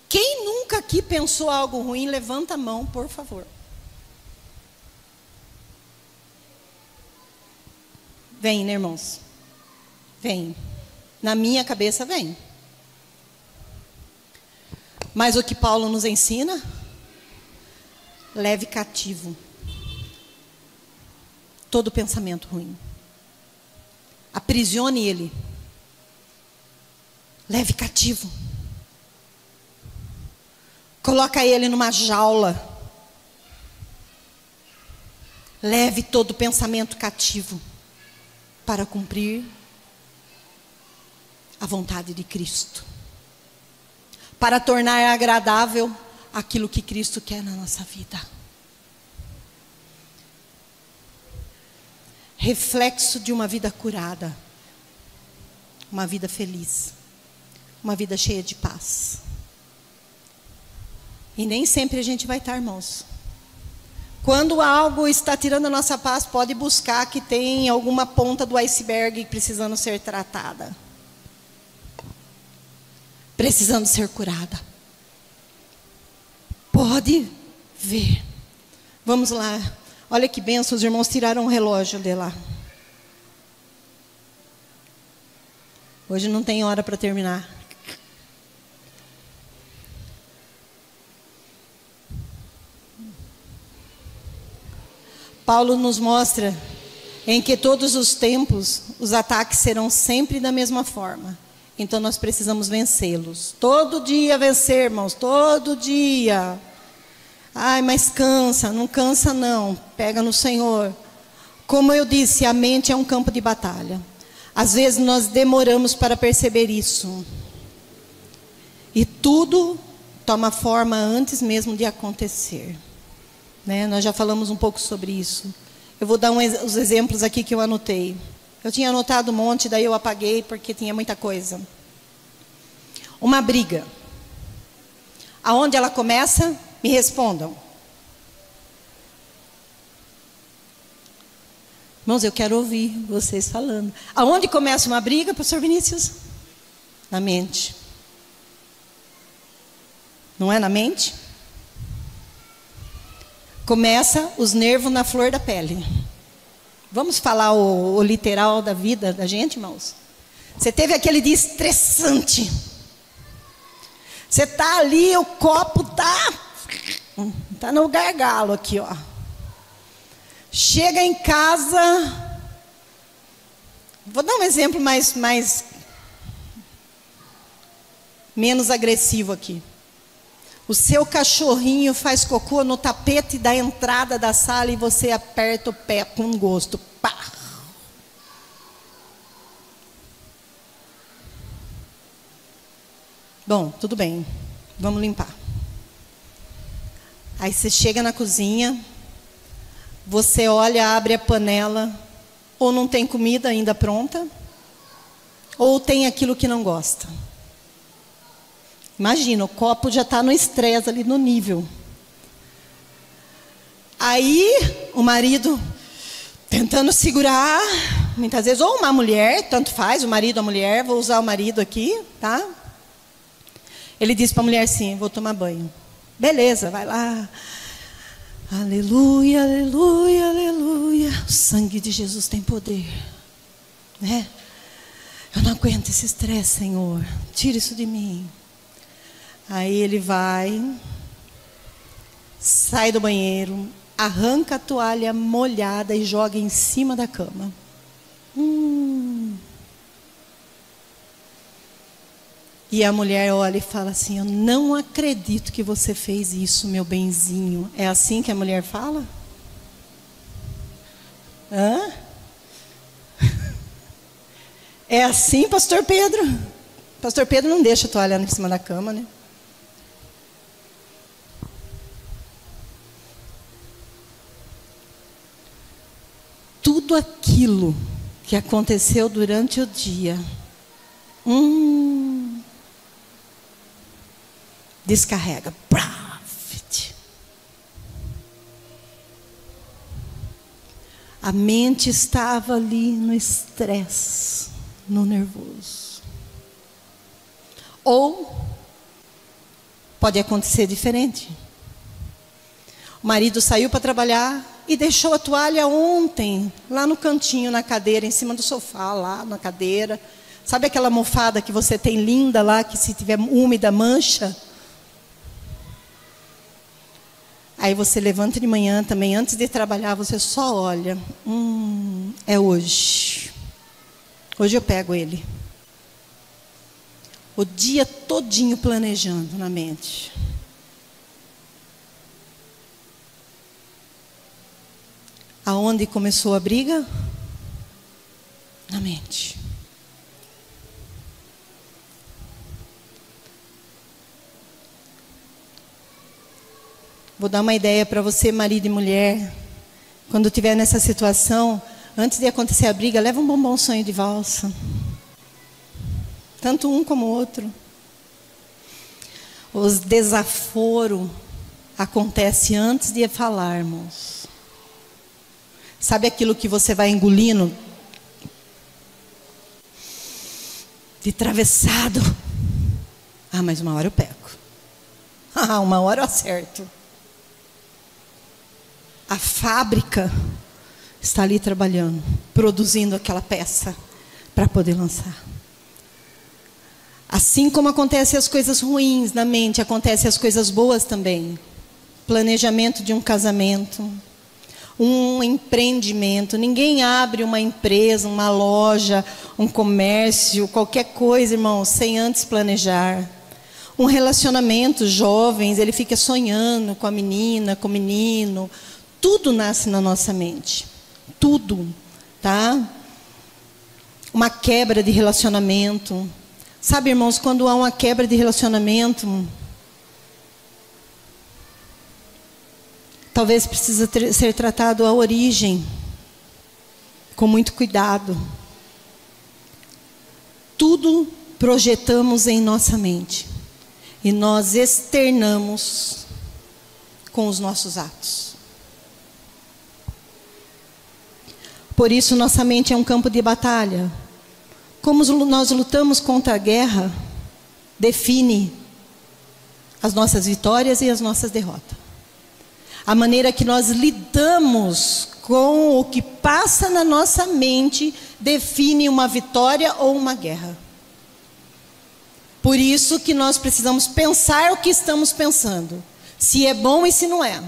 Speaker 1: Quem nunca aqui pensou algo ruim, levanta a mão, por favor. Vem, né, irmãos? Vem. Na minha cabeça vem. Mas o que Paulo nos ensina? Leve cativo todo pensamento ruim. Aprisione ele. Leve cativo. Coloca ele numa jaula. Leve todo pensamento cativo para cumprir a vontade de Cristo. Para tornar agradável aquilo que Cristo quer na nossa vida. Reflexo de uma vida curada. Uma vida feliz. Uma vida cheia de paz. E nem sempre a gente vai estar, irmãos. Quando algo está tirando a nossa paz, pode buscar que tem alguma ponta do iceberg precisando ser tratada. Precisando ser curada. Pode ver. Vamos lá. Olha que bênção, os irmãos tiraram o relógio de lá. Hoje não tem hora para terminar. Paulo nos mostra em que todos os tempos os ataques serão sempre da mesma forma. Então nós precisamos vencê-los. Todo dia vencer, irmãos, todo dia. Ai, mas cansa, não cansa não. Pega no Senhor. Como eu disse, a mente é um campo de batalha. Às vezes nós demoramos para perceber isso. E tudo toma forma antes mesmo de acontecer. Né? Nós já falamos um pouco sobre isso. Eu vou dar os exemplos aqui que eu anotei. Eu tinha anotado um monte, daí eu apaguei porque tinha muita coisa. Uma briga. Aonde ela começa? Me respondam. Irmãos, eu quero ouvir vocês falando. Aonde começa uma briga, pastor Vinícius? Na mente. Não é na mente? Começa os nervos na flor da pele. Vamos falar o literal da vida da gente, irmãos? Você teve aquele dia estressante. Você está ali, o copo tá no gargalo aqui, ó. Chega em casa, vou dar um exemplo menos agressivo aqui. O seu cachorrinho faz cocô no tapete da entrada da sala e você aperta o pé com gosto. Pá! Bom, tudo bem. Vamos limpar. Aí você chega na cozinha, você olha, abre a panela, ou não tem comida ainda pronta, ou tem aquilo que não gosta. Imagina, o copo já está no estresse ali, no nível. Aí, o marido tentando segurar, muitas vezes, ou uma mulher, tanto faz, o marido ou a mulher, vou usar o marido aqui, tá? Ele diz para a mulher assim, vou tomar banho. Beleza, vai lá. Aleluia, aleluia, aleluia. O sangue de Jesus tem poder. Né? Eu não aguento esse estresse, Senhor. Tira isso de mim. Aí ele vai, sai do banheiro, arranca a toalha molhada e joga em cima da cama. E a mulher olha e fala assim, eu não acredito que você fez isso, meu benzinho. É assim que a mulher fala? Hã? É assim, pastor Pedro? Pastor Pedro não deixa a toalha em cima da cama, né? Tudo aquilo que aconteceu durante o dia, descarrega. A mente estava ali no estresse, no nervoso. Ou pode acontecer diferente. O marido saiu para trabalhar e deixou a toalha ontem, lá no cantinho, na cadeira, em cima do sofá, lá na cadeira. Sabe aquela almofada que você tem linda lá, que se tiver úmida, mancha? Aí você levanta de manhã também, antes de trabalhar, você só olha. É hoje. Hoje eu pego ele. O dia todinho planejando na mente. Aonde começou a briga? Na mente. Vou dar uma ideia para você, marido e mulher. Quando estiver nessa situação, antes de acontecer a briga, leva um bombom sonho de valsa. Tanto um como o outro. Os desaforos acontecem antes de falarmos. Sabe aquilo que você vai engolindo? De travessado. Mas uma hora eu pego. Uma hora eu acerto. A fábrica está ali trabalhando, produzindo aquela peça para poder lançar. Assim como acontecem as coisas ruins na mente, acontecem as coisas boas também. Planejamento de um casamento, um empreendimento. Ninguém abre uma empresa, uma loja, um comércio, qualquer coisa, irmão, sem antes planejar. Um relacionamento, jovens, ele fica sonhando com a menina, com o menino. Tudo nasce na nossa mente. tudo, tá? Uma quebra de relacionamento. Sabe, irmãos, quando há uma quebra de relacionamento, talvez precisa ser tratado a origem, com muito cuidado. Tudo projetamos em nossa mente e nós externamos com os nossos atos. Por isso nossa mente é um campo de batalha. Como nós lutamos contra a guerra, define as nossas vitórias e as nossas derrotas. A maneira que nós lidamos com o que passa na nossa mente define uma vitória ou uma guerra. Por isso que nós precisamos pensar o que estamos pensando, se é bom e se não é.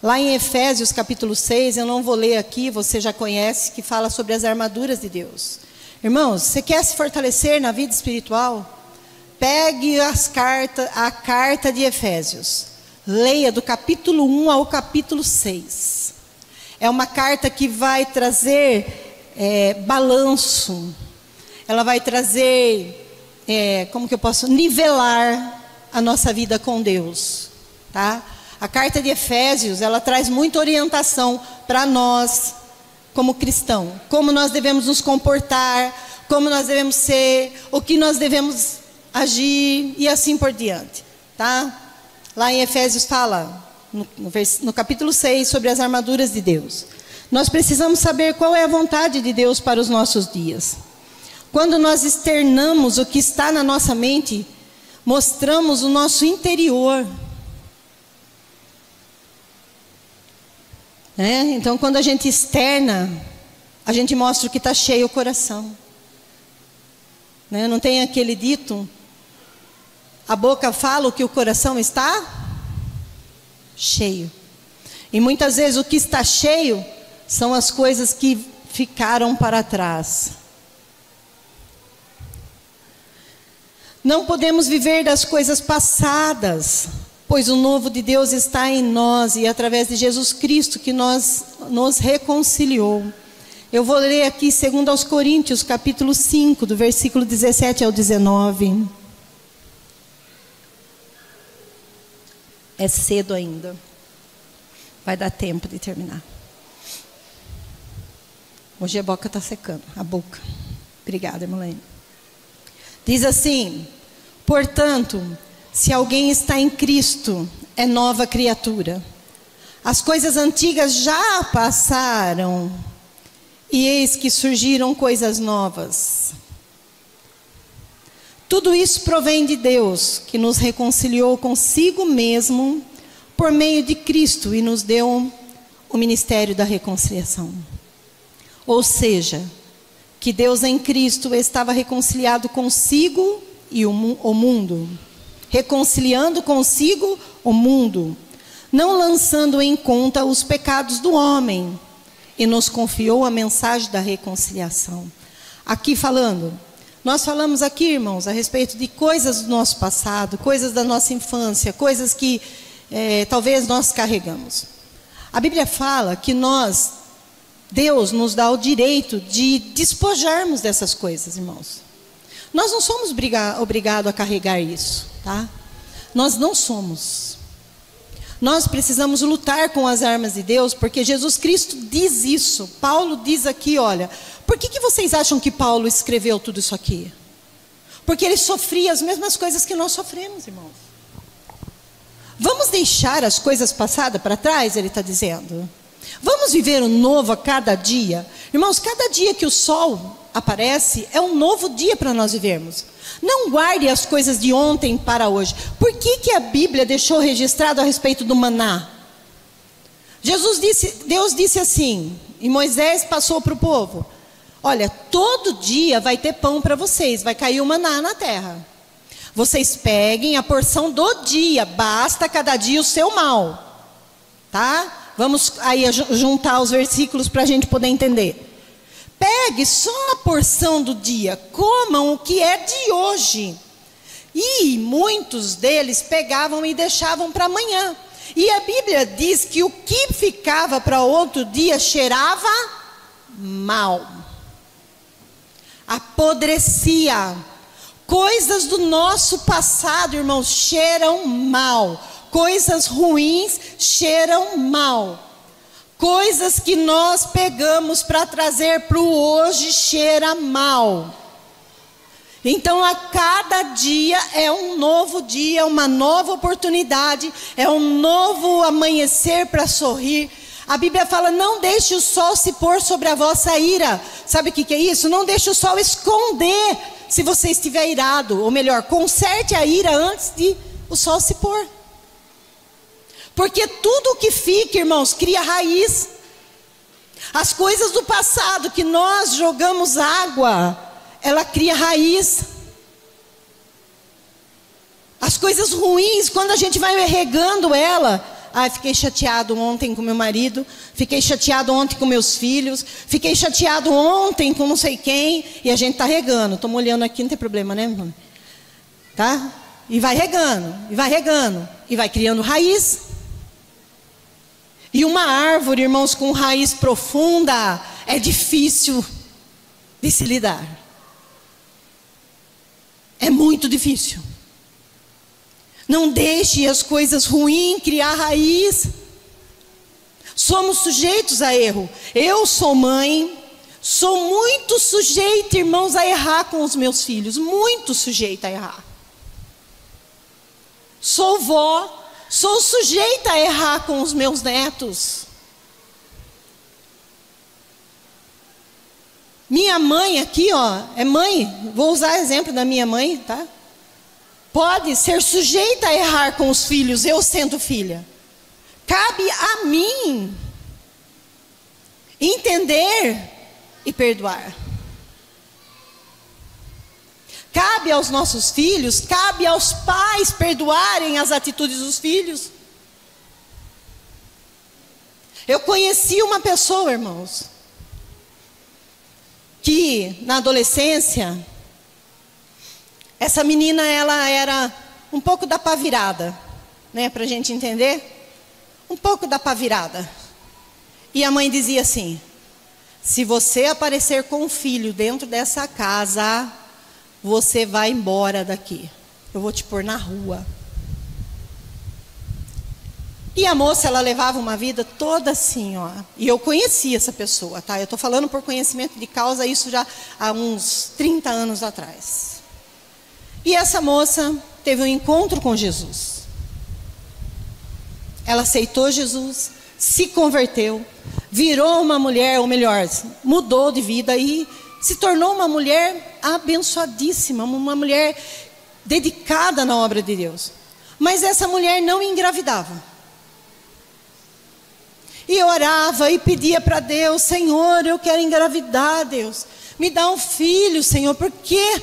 Speaker 1: Lá em Efésios capítulo 6, eu não vou ler aqui, você já conhece, que fala sobre as armaduras de Deus. Irmãos, você quer se fortalecer na vida espiritual? Pegue a carta de Efésios. Leia do capítulo 1 ao capítulo 6. É uma carta que vai trazer balanço. Ela vai trazer, como que eu posso nivelar a nossa vida com Deus, tá? A carta de Efésios, ela traz muita orientação para nós, como cristão. Como nós devemos nos comportar, como nós devemos ser, o que nós devemos agir e assim por diante, tá? Lá em Efésios fala, no capítulo 6, sobre as armaduras de Deus. Nós precisamos saber qual é a vontade de Deus para os nossos dias. Quando nós externamos o que está na nossa mente, mostramos o nosso interior. Então, quando a gente externa, a gente mostra o que está cheio o coração. Não tem aquele dito, a boca fala o que o coração está cheio. E muitas vezes o que está cheio são as coisas que ficaram para trás. Não podemos viver das coisas passadas, pois o novo de Deus está em nós e através de Jesus Cristo que nos reconciliou. Eu vou ler aqui 2 aos Coríntios, capítulo 5, do versículo 17 ao 19. É cedo ainda. Vai dar tempo de terminar. Hoje a boca está secando, a boca. Obrigada, Marlene. Diz assim: portanto, se alguém está em Cristo, é nova criatura. As coisas antigas já passaram, e eis que surgiram coisas novas. Tudo isso provém de Deus, que nos reconciliou consigo mesmo, por meio de Cristo, e nos deu o ministério da reconciliação. Ou seja, que Deus em Cristo estava reconciliado consigo e o mundo. Reconciliando consigo o mundo, não lançando em conta os pecados do homem, e nos confiou a mensagem da reconciliação. Aqui falando, nós falamos aqui, irmãos, a respeito de coisas do nosso passado, coisas da nossa infância, coisas que talvez nós carregamos. A Bíblia fala que Deus nos dá o direito de despojarmos dessas coisas, irmãos. Nós não somos obrigados a carregar isso, tá? Nós não somos. Nós precisamos lutar com as armas de Deus, porque Jesus Cristo diz isso. Paulo diz aqui, olha, por que vocês acham que Paulo escreveu tudo isso aqui? Porque ele sofria as mesmas coisas que nós sofremos, irmãos. Vamos deixar as coisas passadas para trás, ele está dizendo. Vamos viver o novo a cada dia. Irmãos, cada dia que o sol aparece é um novo dia para nós vivermos. Não guarde as coisas de ontem para hoje. Por que a Bíblia deixou registrado a respeito do maná? Deus disse assim, e Moisés passou para o povo: olha, todo dia vai ter pão para vocês, vai cair o maná na terra. Vocês peguem a porção do dia, basta cada dia o seu mal. Tá? Vamos aí juntar os versículos para a gente poder entender. Pegue só a porção do dia, comam o que é de hoje. E muitos deles pegavam e deixavam para amanhã. E a Bíblia diz que o que ficava para outro dia cheirava mal, apodrecia. Coisas do nosso passado, irmãos, cheiram mal. Coisas ruins cheiram mal. Coisas que nós pegamos para trazer para o hoje cheira mal. Então a cada dia é um novo dia, uma nova oportunidade, é um novo amanhecer para sorrir. A Bíblia fala: não deixe o sol se pôr sobre a vossa ira. Sabe o que é isso? Não deixe o sol esconder se você estiver irado. Ou melhor, conserte a ira antes de o sol se pôr. Porque tudo o que fica, irmãos, cria raiz. As coisas do passado que nós jogamos água, ela cria raiz. As coisas ruins, quando a gente vai regando ela, fiquei chateado ontem com meu marido, fiquei chateado ontem com meus filhos, fiquei chateado ontem com não sei quem, e a gente está regando. Estou molhando aqui, não tem problema, né, irmão? Tá? E vai regando, e vai regando, e vai criando raiz. E uma árvore, irmãos, com raiz profunda, é difícil de se lidar. É muito difícil. Não deixe as coisas ruins criar raiz. Somos sujeitos a erro. Eu sou mãe, sou muito sujeita, irmãos, a errar com os meus filhos. Muito sujeita a errar. Sou vó, sou sujeita a errar com os meus netos. Minha mãe aqui, é mãe. Vou usar exemplo da minha mãe, tá? Pode ser sujeita a errar com os filhos, eu sendo filha. Cabe a mim entender e perdoar. Cabe aos nossos filhos, cabe aos pais perdoarem as atitudes dos filhos. Eu conheci uma pessoa, irmãos, que na adolescência, essa menina, ela era um pouco da pá virada, né, para a gente entender, um pouco da pá virada. E a mãe dizia assim: se você aparecer com um filho dentro dessa casa, você vai embora daqui, eu vou te pôr na rua. E a moça, ela levava uma vida toda assim, e eu conheci essa pessoa, tá? Eu estou falando por conhecimento de causa, isso já há uns 30 anos atrás. E essa moça teve um encontro com Jesus. Ela aceitou Jesus, se converteu, virou uma mulher, ou melhor, mudou de vida e se tornou uma mulher abençoadíssima, uma mulher dedicada na obra de Deus. Mas essa mulher não engravidava. E orava e pedia para Deus: Senhor, eu quero engravidar, Deus. Me dá um filho, Senhor. Por quê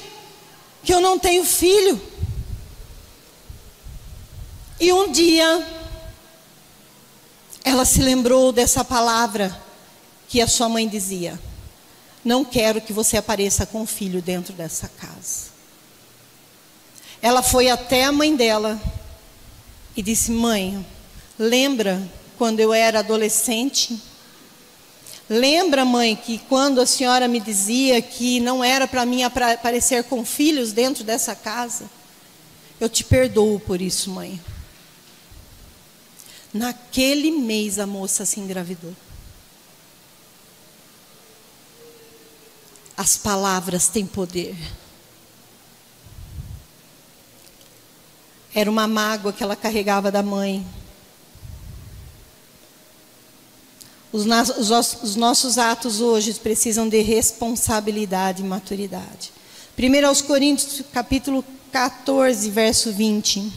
Speaker 1: que eu não tenho filho? E um dia, ela se lembrou dessa palavra que a sua mãe dizia: não quero que você apareça com um filho dentro dessa casa. Ela foi até a mãe dela e disse: mãe, lembra quando eu era adolescente? Lembra, mãe, que quando a senhora me dizia que não era para mim aparecer com filhos dentro dessa casa? Eu te perdoo por isso, mãe. Naquele mês a moça se engravidou. As palavras têm poder. Era uma mágoa que ela carregava da mãe. Os nossos atos hoje precisam de responsabilidade e maturidade. 1 Coríntios, capítulo 14, verso 20.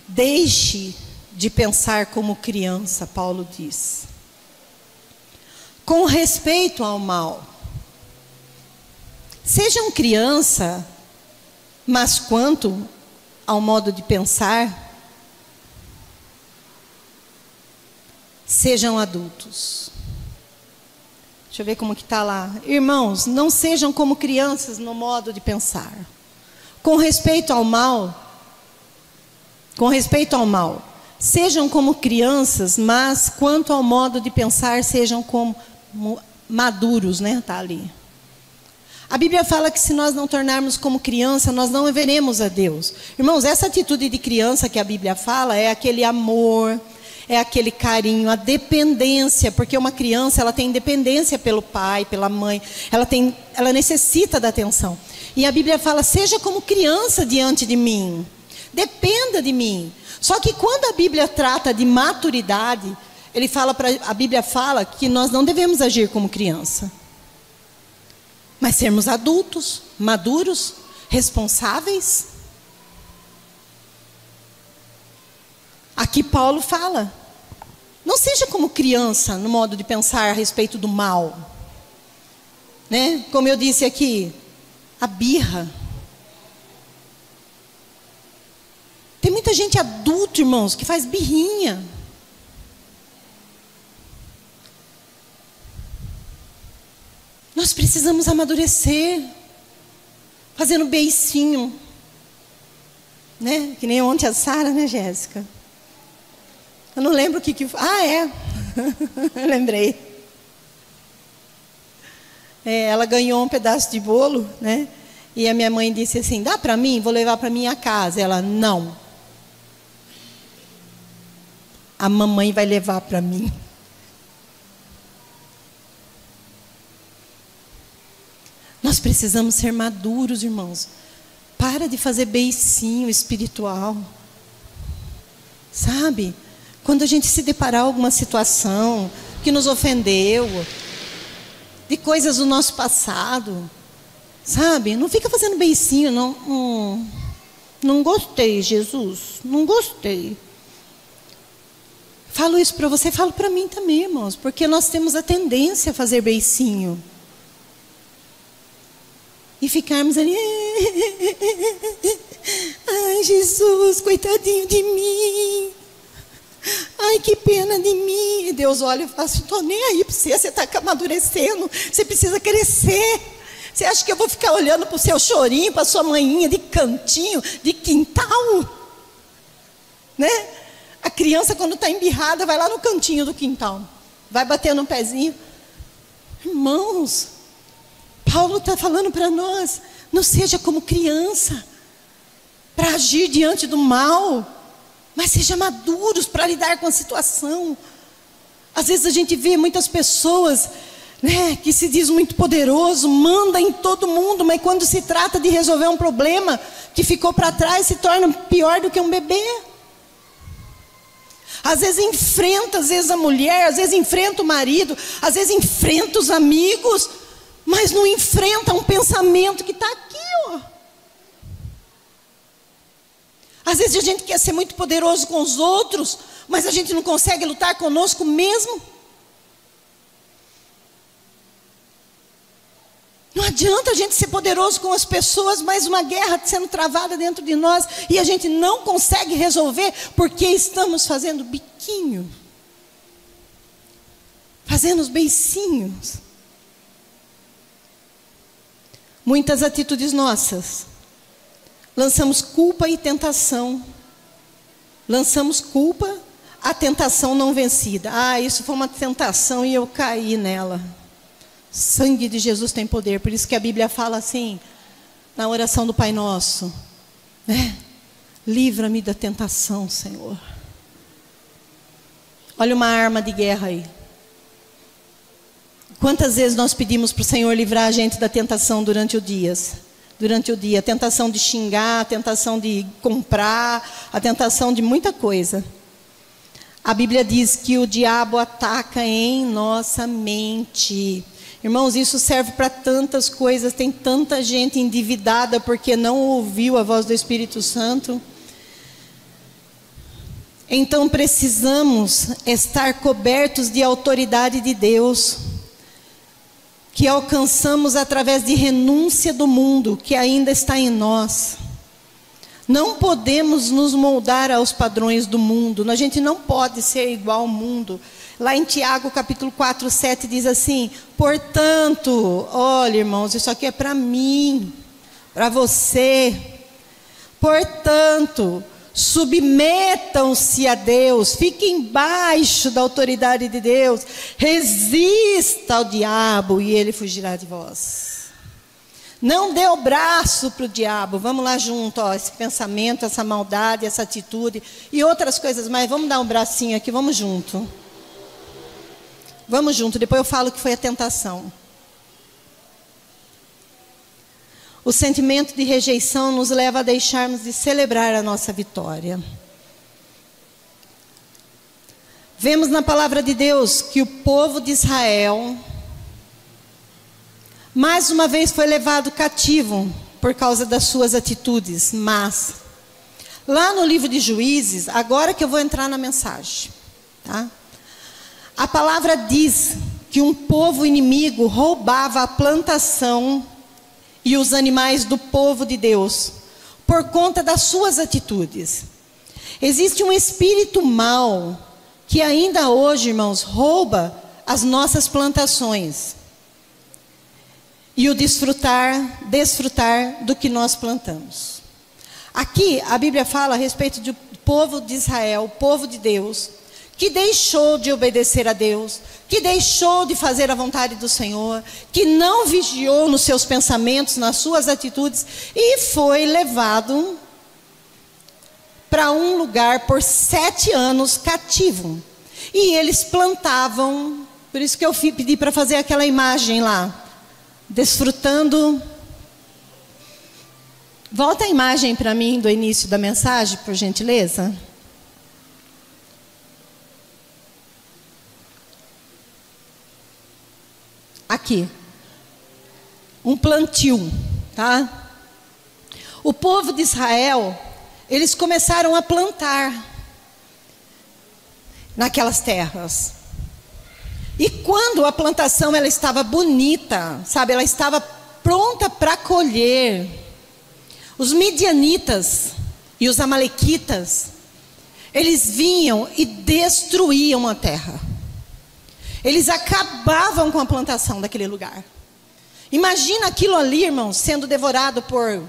Speaker 1: Deixe de pensar como criança, Paulo diz, com respeito ao mal. Sejam criança, mas quanto ao modo de pensar, sejam adultos. Deixa eu ver como que está lá. Irmãos, não sejam como crianças no modo de pensar. Com respeito ao mal, sejam como crianças, mas quanto ao modo de pensar, sejam como maduros, né? Tá ali. A Bíblia fala que se nós não tornarmos como criança, nós não veremos a Deus. Irmãos, essa atitude de criança que a Bíblia fala é aquele amor, é aquele carinho, a dependência, porque uma criança ela tem dependência pelo pai, pela mãe, ela necessita da atenção. E a Bíblia fala: seja como criança diante de mim, dependa de mim. Só que quando a Bíblia trata de maturidade, a Bíblia fala que nós não devemos agir como criança, mas sermos adultos, maduros, responsáveis. Aqui Paulo fala: não seja como criança no modo de pensar a respeito do mal, né? Como eu disse aqui, a birra. Tem muita gente adulta, irmãos, que faz birrinha. Nós precisamos amadurecer, fazendo beicinho, né? Que nem ontem a Sara, né, Jéssica? Eu não lembro o que... Ah, é. Eu lembrei. Ela ganhou um pedaço de bolo, né? E a minha mãe disse assim: dá para mim? Vou levar para minha casa. Ela: não. A mamãe vai levar para mim. Nós precisamos ser maduros, irmãos. Para de fazer beicinho espiritual. Sabe? Quando a gente se deparar com alguma situação que nos ofendeu, de coisas do nosso passado, sabe? Não fica fazendo beicinho, não. Não gostei, Jesus. Não gostei. Falo isso para você, falo para mim também, irmãos. Porque nós temos a tendência a fazer beicinho. E ficarmos ali: ai, Jesus, coitadinho de mim. Ai, que pena de mim. E Deus olha e fala assim: estou nem aí para você, você está amadurecendo, você precisa crescer. Você acha que eu vou ficar olhando para o seu chorinho, para a sua manhinha de cantinho, de quintal? Né? A criança, quando está embirrada, vai lá no cantinho do quintal, vai bater no pezinho. Irmãos, Paulo está falando para nós: não seja como criança para agir diante do mal, mas seja maduros para lidar com a situação. Às vezes a gente vê muitas pessoas, né, que se diz muito poderoso, manda em todo mundo, mas quando se trata de resolver um problema que ficou para trás, se torna pior do que um bebê. Às vezes enfrenta, às vezes a mulher, às vezes enfrenta o marido, às vezes enfrenta os amigos, mas não enfrenta um pensamento que está aqui, ó. Às vezes a gente quer ser muito poderoso com os outros, mas a gente não consegue lutar conosco mesmo. Não adianta a gente ser poderoso com as pessoas, mas uma guerra sendo travada dentro de nós e a gente não consegue resolver porque estamos fazendo biquinho, fazendo os beicinhos. Muitas atitudes nossas, lançamos culpa e tentação. Lançamos culpa, a tentação não vencida. Ah, isso foi uma tentação e eu caí nela. Sangue de Jesus tem poder. Por isso que a Bíblia fala assim, na oração do Pai Nosso, né? Livra-me da tentação, Senhor. Olha uma arma de guerra aí. Quantas vezes nós pedimos para o Senhor livrar a gente da tentação durante o dia? A tentação de xingar, a tentação de comprar, a tentação de muita coisa. A Bíblia diz que o diabo ataca em nossa mente. Irmãos, isso serve para tantas coisas. Tem tanta gente endividada porque não ouviu a voz do Espírito Santo. Então precisamos estar cobertos de autoridade de Deus, que alcançamos através de renúncia do mundo que ainda está em nós. Não podemos nos moldar aos padrões do mundo. A gente não pode ser igual ao mundo. Lá em Tiago, capítulo 4, 7, diz assim: portanto, olha, irmãos, isso aqui é para mim, para você. Portanto, submetam-se a Deus, fiquem embaixo da autoridade de Deus, resista ao diabo e ele fugirá de vós. Não dê o braço para o diabo. Vamos lá junto, ó, esse pensamento, essa maldade, essa atitude e outras coisas mais. Vamos dar um bracinho aqui, vamos junto. Vamos junto, depois eu falo que foi a tentação. O sentimento de rejeição nos leva a deixarmos de celebrar a nossa vitória. Vemos na palavra de Deus que o povo de Israel mais uma vez foi levado cativo por causa das suas atitudes, mas lá no livro de Juízes, agora que eu vou entrar na mensagem, tá? A palavra diz que um povo inimigo roubava a plantação e os animais do povo de Deus, por conta das suas atitudes. Existe um espírito mau, que ainda hoje, irmãos, rouba as nossas plantações. E o desfrutar do que nós plantamos. Aqui, a Bíblia fala a respeito do povo de Israel, o povo de Deus, que deixou de obedecer a Deus, que deixou de fazer a vontade do Senhor, que não vigiou nos seus pensamentos, nas suas atitudes, e foi levado para um lugar por 7 anos cativo. E eles plantavam, por isso que eu pedi para fazer aquela imagem lá, desfrutando. Volta a imagem para mim do início da mensagem, por gentileza. Aqui, um plantio, tá? O povo de Israel, eles começaram a plantar naquelas terras. E quando a plantação ela estava bonita, sabe, ela estava pronta para colher, os midianitas e os amalequitas, eles vinham e destruíam a terra. Eles acabavam com a plantação daquele lugar. Imagina aquilo ali, irmãos, sendo devorado por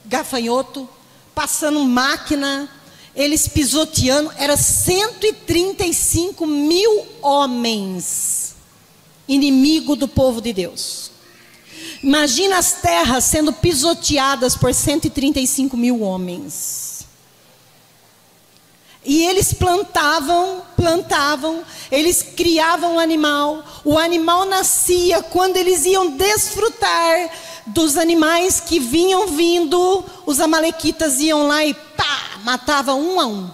Speaker 1: gafanhoto, passando máquina, eles pisoteando. Era 135 mil homens, inimigo do povo de Deus. Imagina as terras sendo pisoteadas por 135 mil homens. E eles plantavam, eles criavam o animal nascia. Quando eles iam desfrutar dos animais que vinham vindo, os amalequitas iam lá e pá, matavam um a um.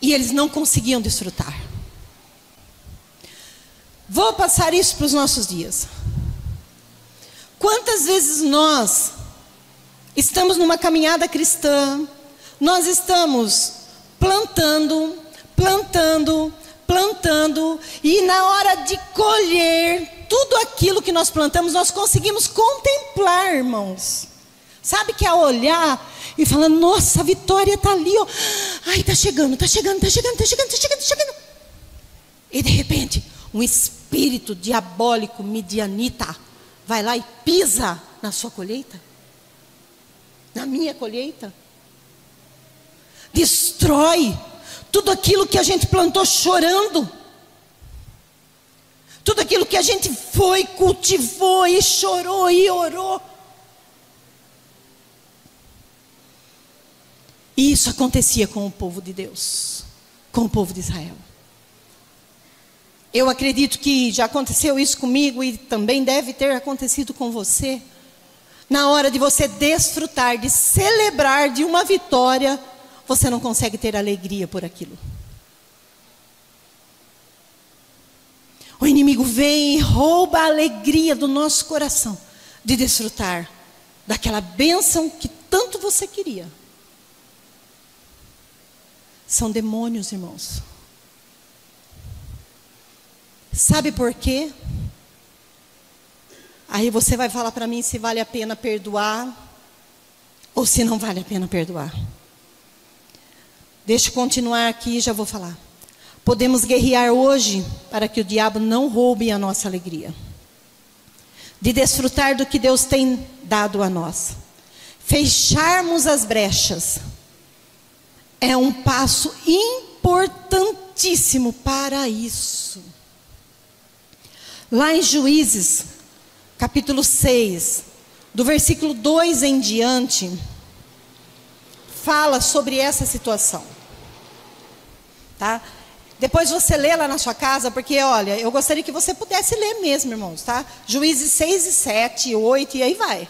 Speaker 1: E eles não conseguiam desfrutar. Vou passar isso para os nossos dias. Quantas vezes nós estamos numa caminhada cristã, nós estamos plantando, e na hora de colher tudo aquilo que nós plantamos, nós conseguimos contemplar, irmãos. Sabe que é olhar e falar, nossa, a vitória está ali, ó. Ai, está chegando. E de repente, um espírito diabólico midianita vai lá e pisa na sua colheita, na minha colheita. Destrói tudo aquilo que a gente plantou chorando. Tudo aquilo que a gente foi, cultivou e chorou e orou. E isso acontecia com o povo de Deus, com o povo de Israel. Eu acredito que já aconteceu isso comigo e também deve ter acontecido com você. Na hora de você desfrutar, de celebrar de uma vitória, você não consegue ter alegria por aquilo. O inimigo vem e rouba a alegria do nosso coração de desfrutar daquela bênção que tanto você queria. São demônios, irmãos. Sabe por quê? Aí você vai falar para mim se vale a pena perdoar ou se não vale a pena perdoar. Deixa eu continuar aqui e já vou falar. Podemos guerrear hoje para que o diabo não roube a nossa alegria. De desfrutar do que Deus tem dado a nós. fecharmos as brechas é um passo importantíssimo para isso. Lá em Juízes, capítulo 6, do versículo 2 em diante, fala sobre essa situação. Tá? Depois você lê lá na sua casa, porque olha, eu gostaria que você pudesse ler mesmo, irmãos, tá? Juízes 6 e 7, 8 e aí vai,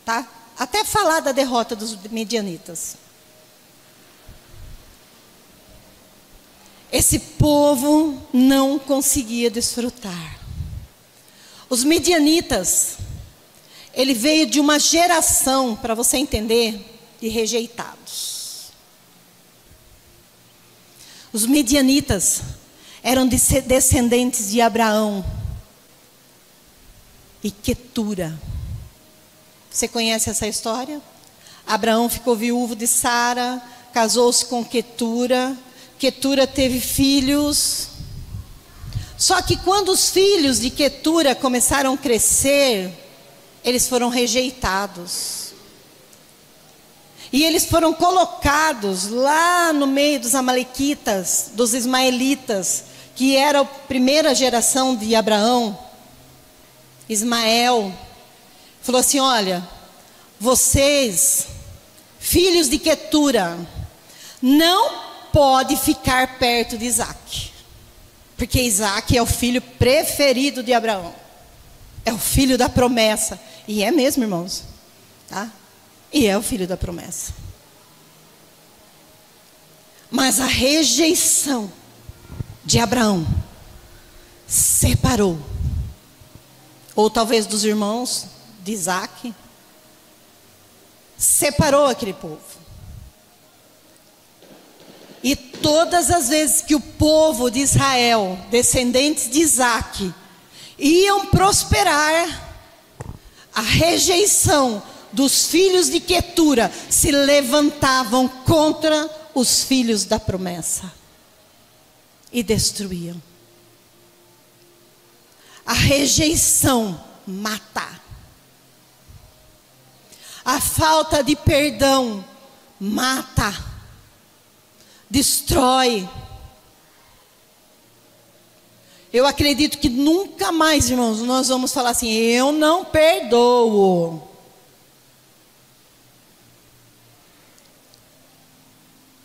Speaker 1: tá? Até falar da derrota dos medianitas. Esse povo não conseguia desfrutar. Os medianitas, ele veio de uma geração, para você entender, de rejeitados. Os medianitas eram descendentes de Abraão e Quetura. Você conhece essa história? Abraão ficou viúvo de Sara, casou-se com Quetura. Quetura teve filhos. Só que quando os filhos de Quetura começaram a crescer, eles foram rejeitados. E eles foram colocados lá no meio dos amalequitas, dos ismaelitas, que era a primeira geração de Abraão. Ismael falou assim: olha, vocês, filhos de Quetura, não pode ficar perto de Isaac, porque Isaac é o filho preferido de Abraão, é o filho da promessa, e é mesmo, irmãos, tá? E é o filho da promessa. Mas a rejeição de Abraão separou, ou talvez dos irmãos de Isaac, separou aquele povo. E todas as vezes que o povo de Israel, descendentes de Isaac, iam prosperar, a rejeição dos filhos de Quetura se levantavam contra os filhos da promessa e destruíam. A rejeição mata. A falta de perdão mata. Destrói. Eu acredito que nunca mais, irmãos, nós vamos falar assim: eu não perdoo.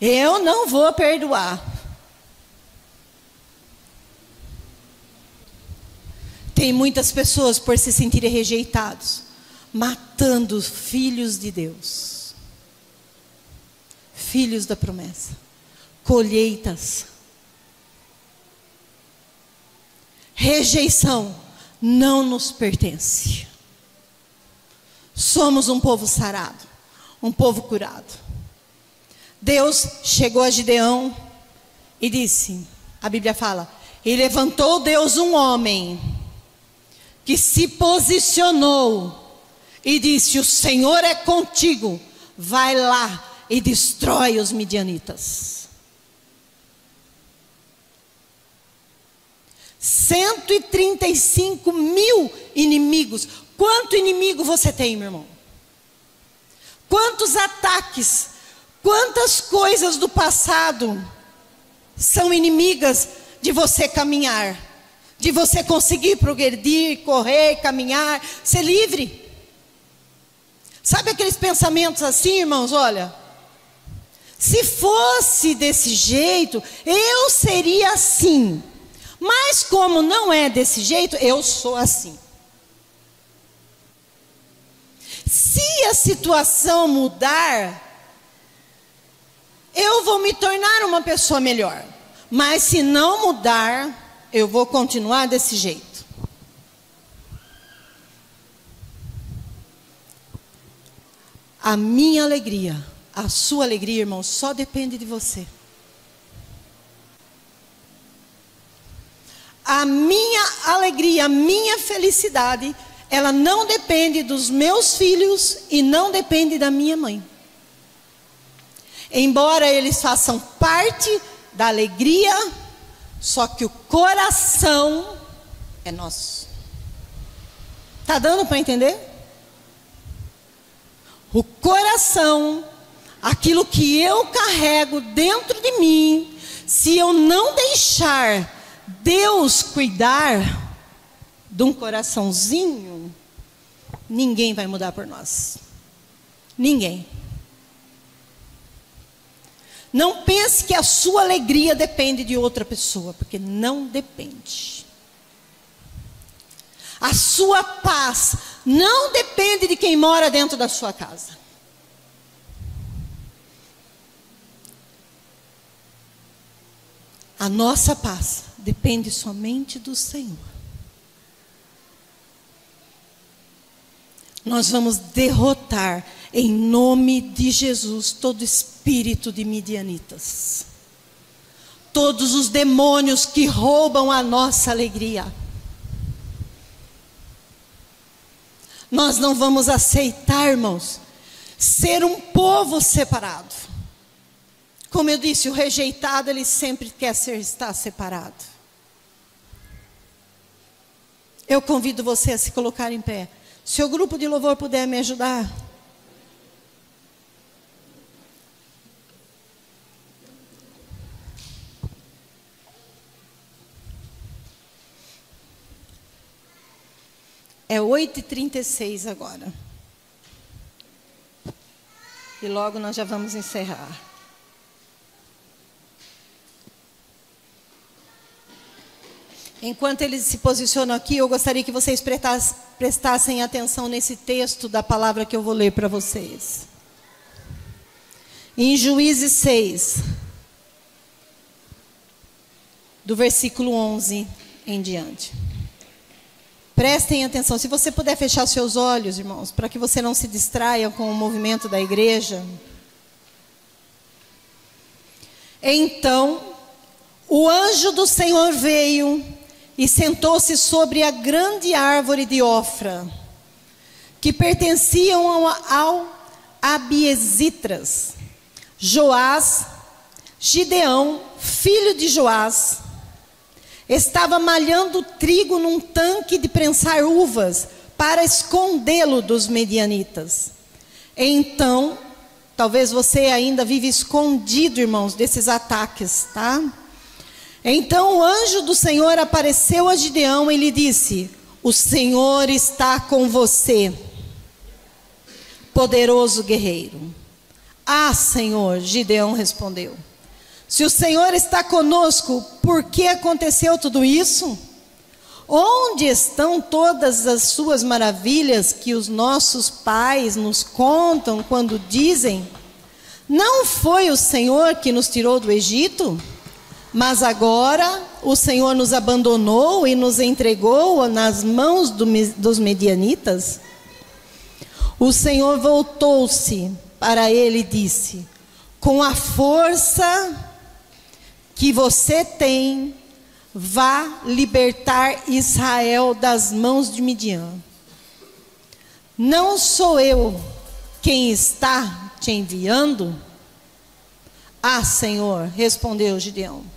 Speaker 1: Eu não vou perdoar. Tem muitas pessoas, por se sentirem rejeitados, matando filhos de Deus, filhos da promessa. Colheitas. Rejeição não nos pertence. Somos um povo sarado, um povo curado. Deus chegou a Gideão e disse, a Bíblia fala, e levantou Deus um homem que se posicionou e disse: o Senhor é contigo, vai lá e destrói os midianitas. 135 mil inimigos. Quanto inimigo você tem, meu irmão? Quantos ataques, quantas coisas do passado são inimigas de você caminhar, de você conseguir progredir, correr, caminhar, ser livre? Sabe aqueles pensamentos assim, irmãos? Olha, se fosse desse jeito, eu seria assim. Mas como não é desse jeito, eu sou assim. Se a situação mudar, eu vou me tornar uma pessoa melhor. Mas se não mudar, eu vou continuar desse jeito. A minha alegria, a sua alegria, irmão, só depende de você. A minha alegria, a minha felicidade, ela não depende dos meus filhos e não depende da minha mãe. Embora eles façam parte da alegria, só que o coração é nosso. Tá dando para entender? O coração, aquilo que eu carrego dentro de mim, se eu não deixar Deus cuidar de um coraçãozinho, ninguém vai mudar por nós. Ninguém. Não pense que a sua alegria depende de outra pessoa, porque não depende. A sua paz não depende de quem mora dentro da sua casa. A nossa paz depende somente do Senhor. Nós vamos derrotar, em nome de Jesus, todo espírito de midianitas. Todos os demônios que roubam a nossa alegria. Nós não vamos aceitar, irmãos, ser um povo separado. Como eu disse, o rejeitado, ele sempre quer estar separado. Eu convido você a se colocar em pé. Se o grupo de louvor puder me ajudar. É 8h36 agora. E logo nós já vamos encerrar. Enquanto eles se posicionam aqui, eu gostaria que vocês prestassem atenção nesse texto da palavra que eu vou ler para vocês. Em Juízes 6, do versículo 11 em diante. Prestem atenção. Se você puder fechar seus olhos, irmãos, para que você não se distraia com o movimento da igreja. Então, o anjo do Senhor veio e sentou-se sobre a grande árvore de Ofra, que pertenciam ao Abiesitras. Joás, Gideão, filho de Joás, estava malhando trigo num tanque de prensar uvas para escondê-lo dos medianitas. Então, talvez você ainda vive escondido, irmãos, desses ataques, tá? Então o anjo do Senhor apareceu a Gideão e lhe disse: o Senhor está com você, poderoso guerreiro. Ah, Senhor, Gideão respondeu. Se o Senhor está conosco, por que aconteceu tudo isso? Onde estão todas as suas maravilhas que os nossos pais nos contam quando dizem: não foi o Senhor que nos tirou do Egito? Mas agora o Senhor nos abandonou e nos entregou nas mãos dos medianitas? O Senhor voltou-se para ele e disse: com a força que você tem, vá libertar Israel das mãos de Midian. Não sou eu quem está te enviando? Ah, Senhor, respondeu Gideão.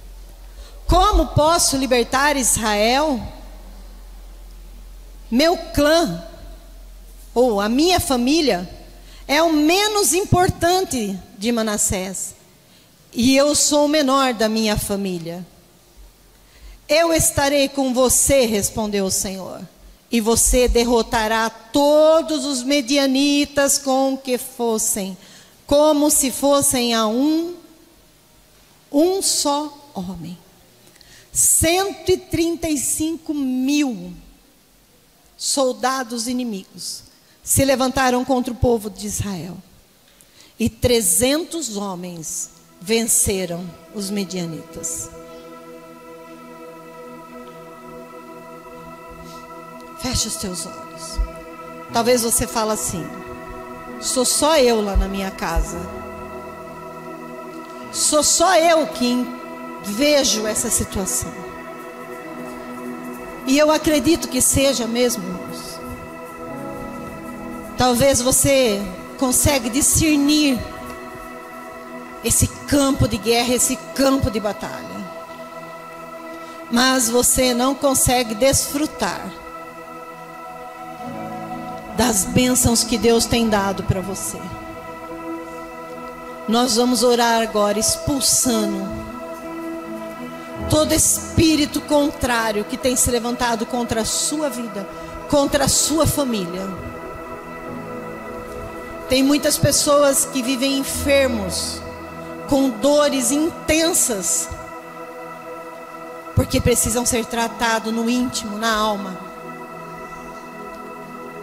Speaker 1: Como posso libertar Israel? Meu clã, ou a minha família, é o menos importante de Manassés, e eu sou o menor da minha família. Eu estarei com você, respondeu o Senhor, e você derrotará todos os medianitas com que fossem, como se fossem a um só homem. 135.000 soldados inimigos se levantaram contra o povo de Israel. E 300 homens venceram os medianitas. Feche os teus olhos. Talvez você fale assim: sou só eu lá na minha casa. Sou só eu que vejo essa situação. E eu acredito que seja mesmo, irmãos. Talvez você consegue discernir esse campo de guerra, esse campo de batalha. Mas você não consegue desfrutar das bênçãos que Deus tem dado para você. Nós vamos orar agora, expulsando todo espírito contrário que tem se levantado contra a sua vida, contra a sua família. Tem muitas pessoas que vivem enfermos, com dores intensas, porque precisam ser tratados no íntimo, na alma.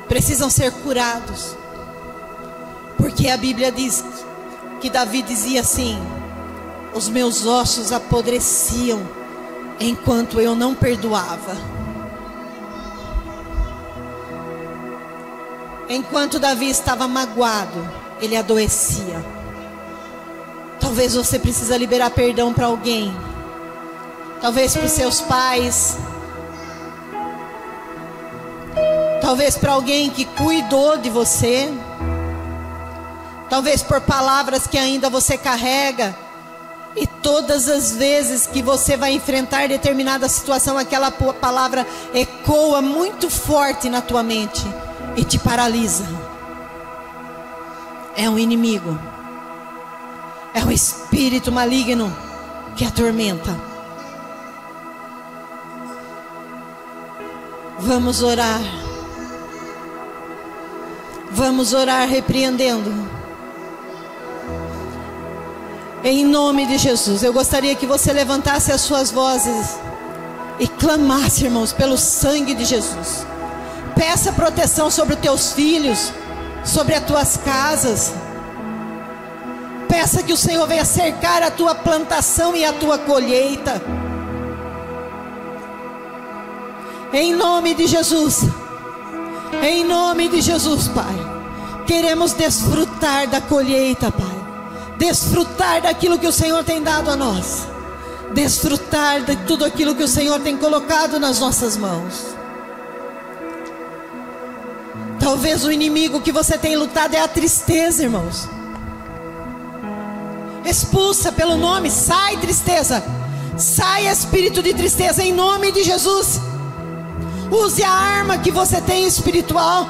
Speaker 1: Precisam ser curados. Porque a Bíblia diz que Davi dizia assim: os meus ossos apodreciam enquanto eu não perdoava. Enquanto Davi estava magoado, ele adoecia. Talvez você precisa liberar perdão para alguém. Talvez para os seus pais. Talvez para alguém que cuidou de você. Talvez por palavras que ainda você carrega. E todas as vezes que você vai enfrentar determinada situação, aquela palavra ecoa muito forte na tua mente e te paralisa. É um inimigo. É um espírito maligno que atormenta. Vamos orar. Vamos orar repreendendo. Em nome de Jesus, eu gostaria que você levantasse as suas vozes e clamasse, irmãos, pelo sangue de Jesus. Peça proteção sobre os teus filhos, sobre as tuas casas. Peça que o Senhor venha cercar a tua plantação e a tua colheita. Em nome de Jesus. Em nome de Jesus, Pai. Queremos desfrutar da colheita, Pai. Desfrutar daquilo que o Senhor tem dado a nós. Desfrutar de tudo aquilo que o Senhor tem colocado nas nossas mãos. Talvez o inimigo que você tem lutado é a tristeza, irmãos. Expulsa pelo nome, sai tristeza. Sai espírito de tristeza em nome de Jesus. Use a arma que você tem espiritual.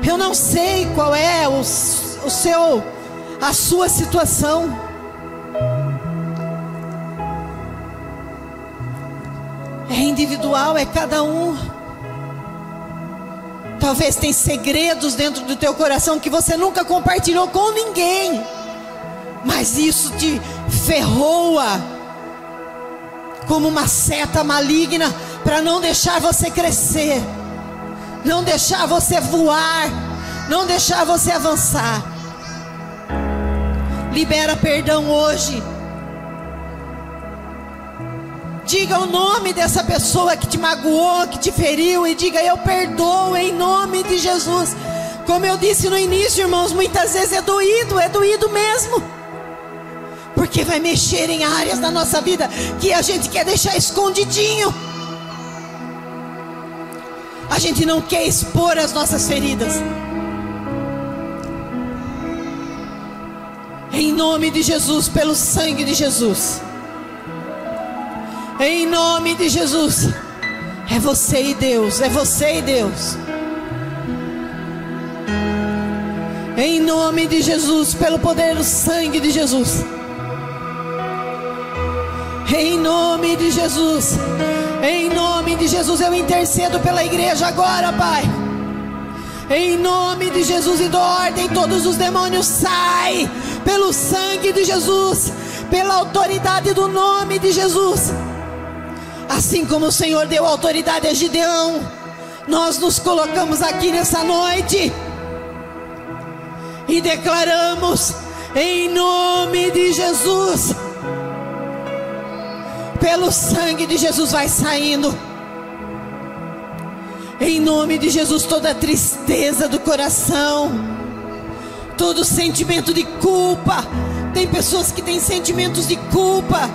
Speaker 1: Eu não sei qual é a sua situação. É individual, é cada um. Talvez tem segredos dentro do teu coração que você nunca compartilhou com ninguém, mas isso te ferroa como uma seta maligna para não deixar você crescer, não deixar você voar, não deixar você avançar. Libera perdão hoje. Diga o nome dessa pessoa que te magoou, que te feriu, e diga: eu perdoo em nome de Jesus. Como eu disse no início, irmãos, muitas vezes é doído mesmo, porque vai mexer em áreas da nossa vida que a gente quer deixar escondidinho. A gente não quer expor as nossas feridas. Em nome de Jesus, pelo sangue de Jesus. Em nome de Jesus. É você e Deus, é você e Deus. Em nome de Jesus, pelo poder do sangue de Jesus. Em nome de Jesus. Em nome de Jesus, eu intercedo pela igreja agora, Pai. Em nome de Jesus, e dou ordem, todos os demônios sai, pelo sangue de Jesus, pela autoridade do nome de Jesus. Assim como o Senhor deu autoridade a Gideão, nós nos colocamos aqui nessa noite e declaramos em nome de Jesus. Pelo sangue de Jesus vai saindo. Em nome de Jesus, toda tristeza do coração, todo sentimento de culpa. Tem pessoas que têm sentimentos de culpa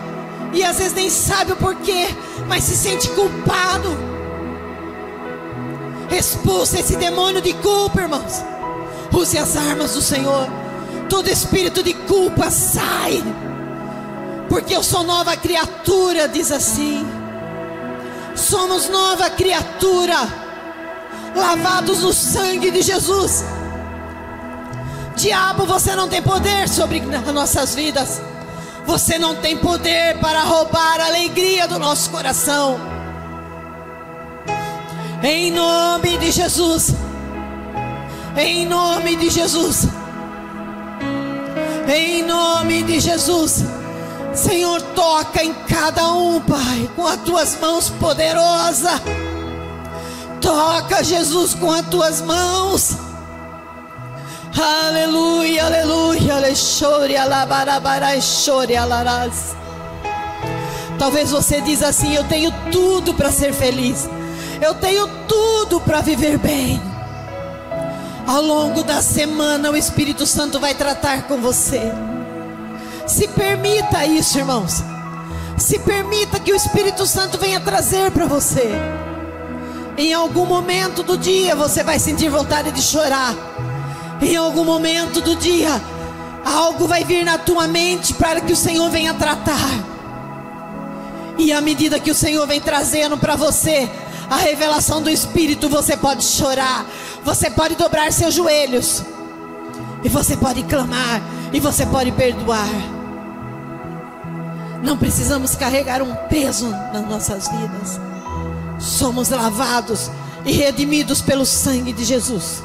Speaker 1: e às vezes nem sabe o porquê, mas se sente culpado. Expulsa esse demônio de culpa, irmãos. Use as armas do Senhor. Todo espírito de culpa sai, porque eu sou nova criatura, diz assim. Somos nova criatura, lavados no sangue de Jesus. Diabo, você não tem poder sobre as nossas vidas. Você não tem poder para roubar a alegria do nosso coração. Em nome de Jesus. Em nome de Jesus. Em nome de Jesus. Senhor, toca em cada um, Pai, com as tuas mãos poderosas. Toca, Jesus, com as tuas mãos. Aleluia, aleluia. Talvez você diz assim: eu tenho tudo para ser feliz, eu tenho tudo para viver bem. Ao longo da semana o Espírito Santo vai tratar com você. Se permita isso, irmãos. Se permita que o Espírito Santo venha trazer para você. Em algum momento do dia você vai sentir vontade de chorar. Em algum momento do dia algo vai vir na tua mente para que o Senhor venha tratar. E à medida que o Senhor vem trazendo para você a revelação do Espírito, você pode chorar, você pode dobrar seus joelhos, e você pode clamar, e você pode perdoar. Não precisamos carregar um peso nas nossas vidas. Somos lavados e redimidos pelo sangue de Jesus.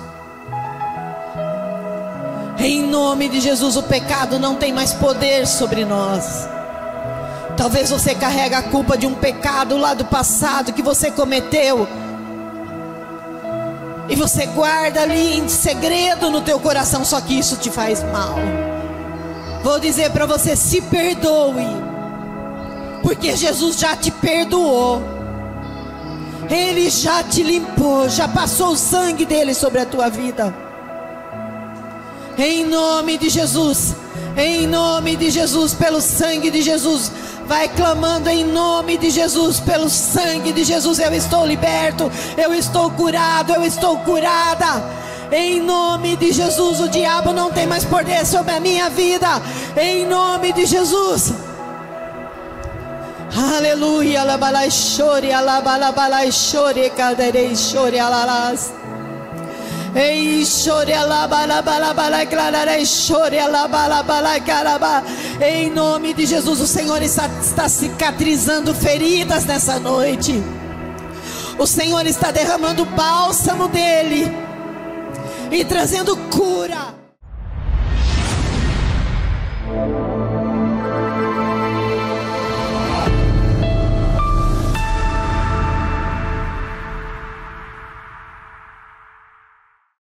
Speaker 1: Em nome de Jesus, o pecado não tem mais poder sobre nós. Talvez você carregue a culpa de um pecado lá do passado que você cometeu, e você guarda ali em segredo no teu coração, só que isso te faz mal. Vou dizer para você: se perdoe, porque Jesus já te perdoou. Ele já te limpou, já passou o sangue dele sobre a tua vida. Em nome de Jesus, em nome de Jesus, pelo sangue de Jesus. Vai clamando em nome de Jesus, pelo sangue de Jesus. Eu estou liberto, eu estou curado, eu estou curada. Em nome de Jesus, o diabo não tem mais poder sobre a minha vida. Em nome de Jesus. Aleluia. Alabalai chore, alabalabalai chore, caderei chore, alalas. Ei, chore, alabalabalai, clararei chore, alabalabalai, carabá. Em nome de Jesus, o Senhor está cicatrizando feridas nessa noite. O Senhor está derramando o bálsamo dele e trazendo cura.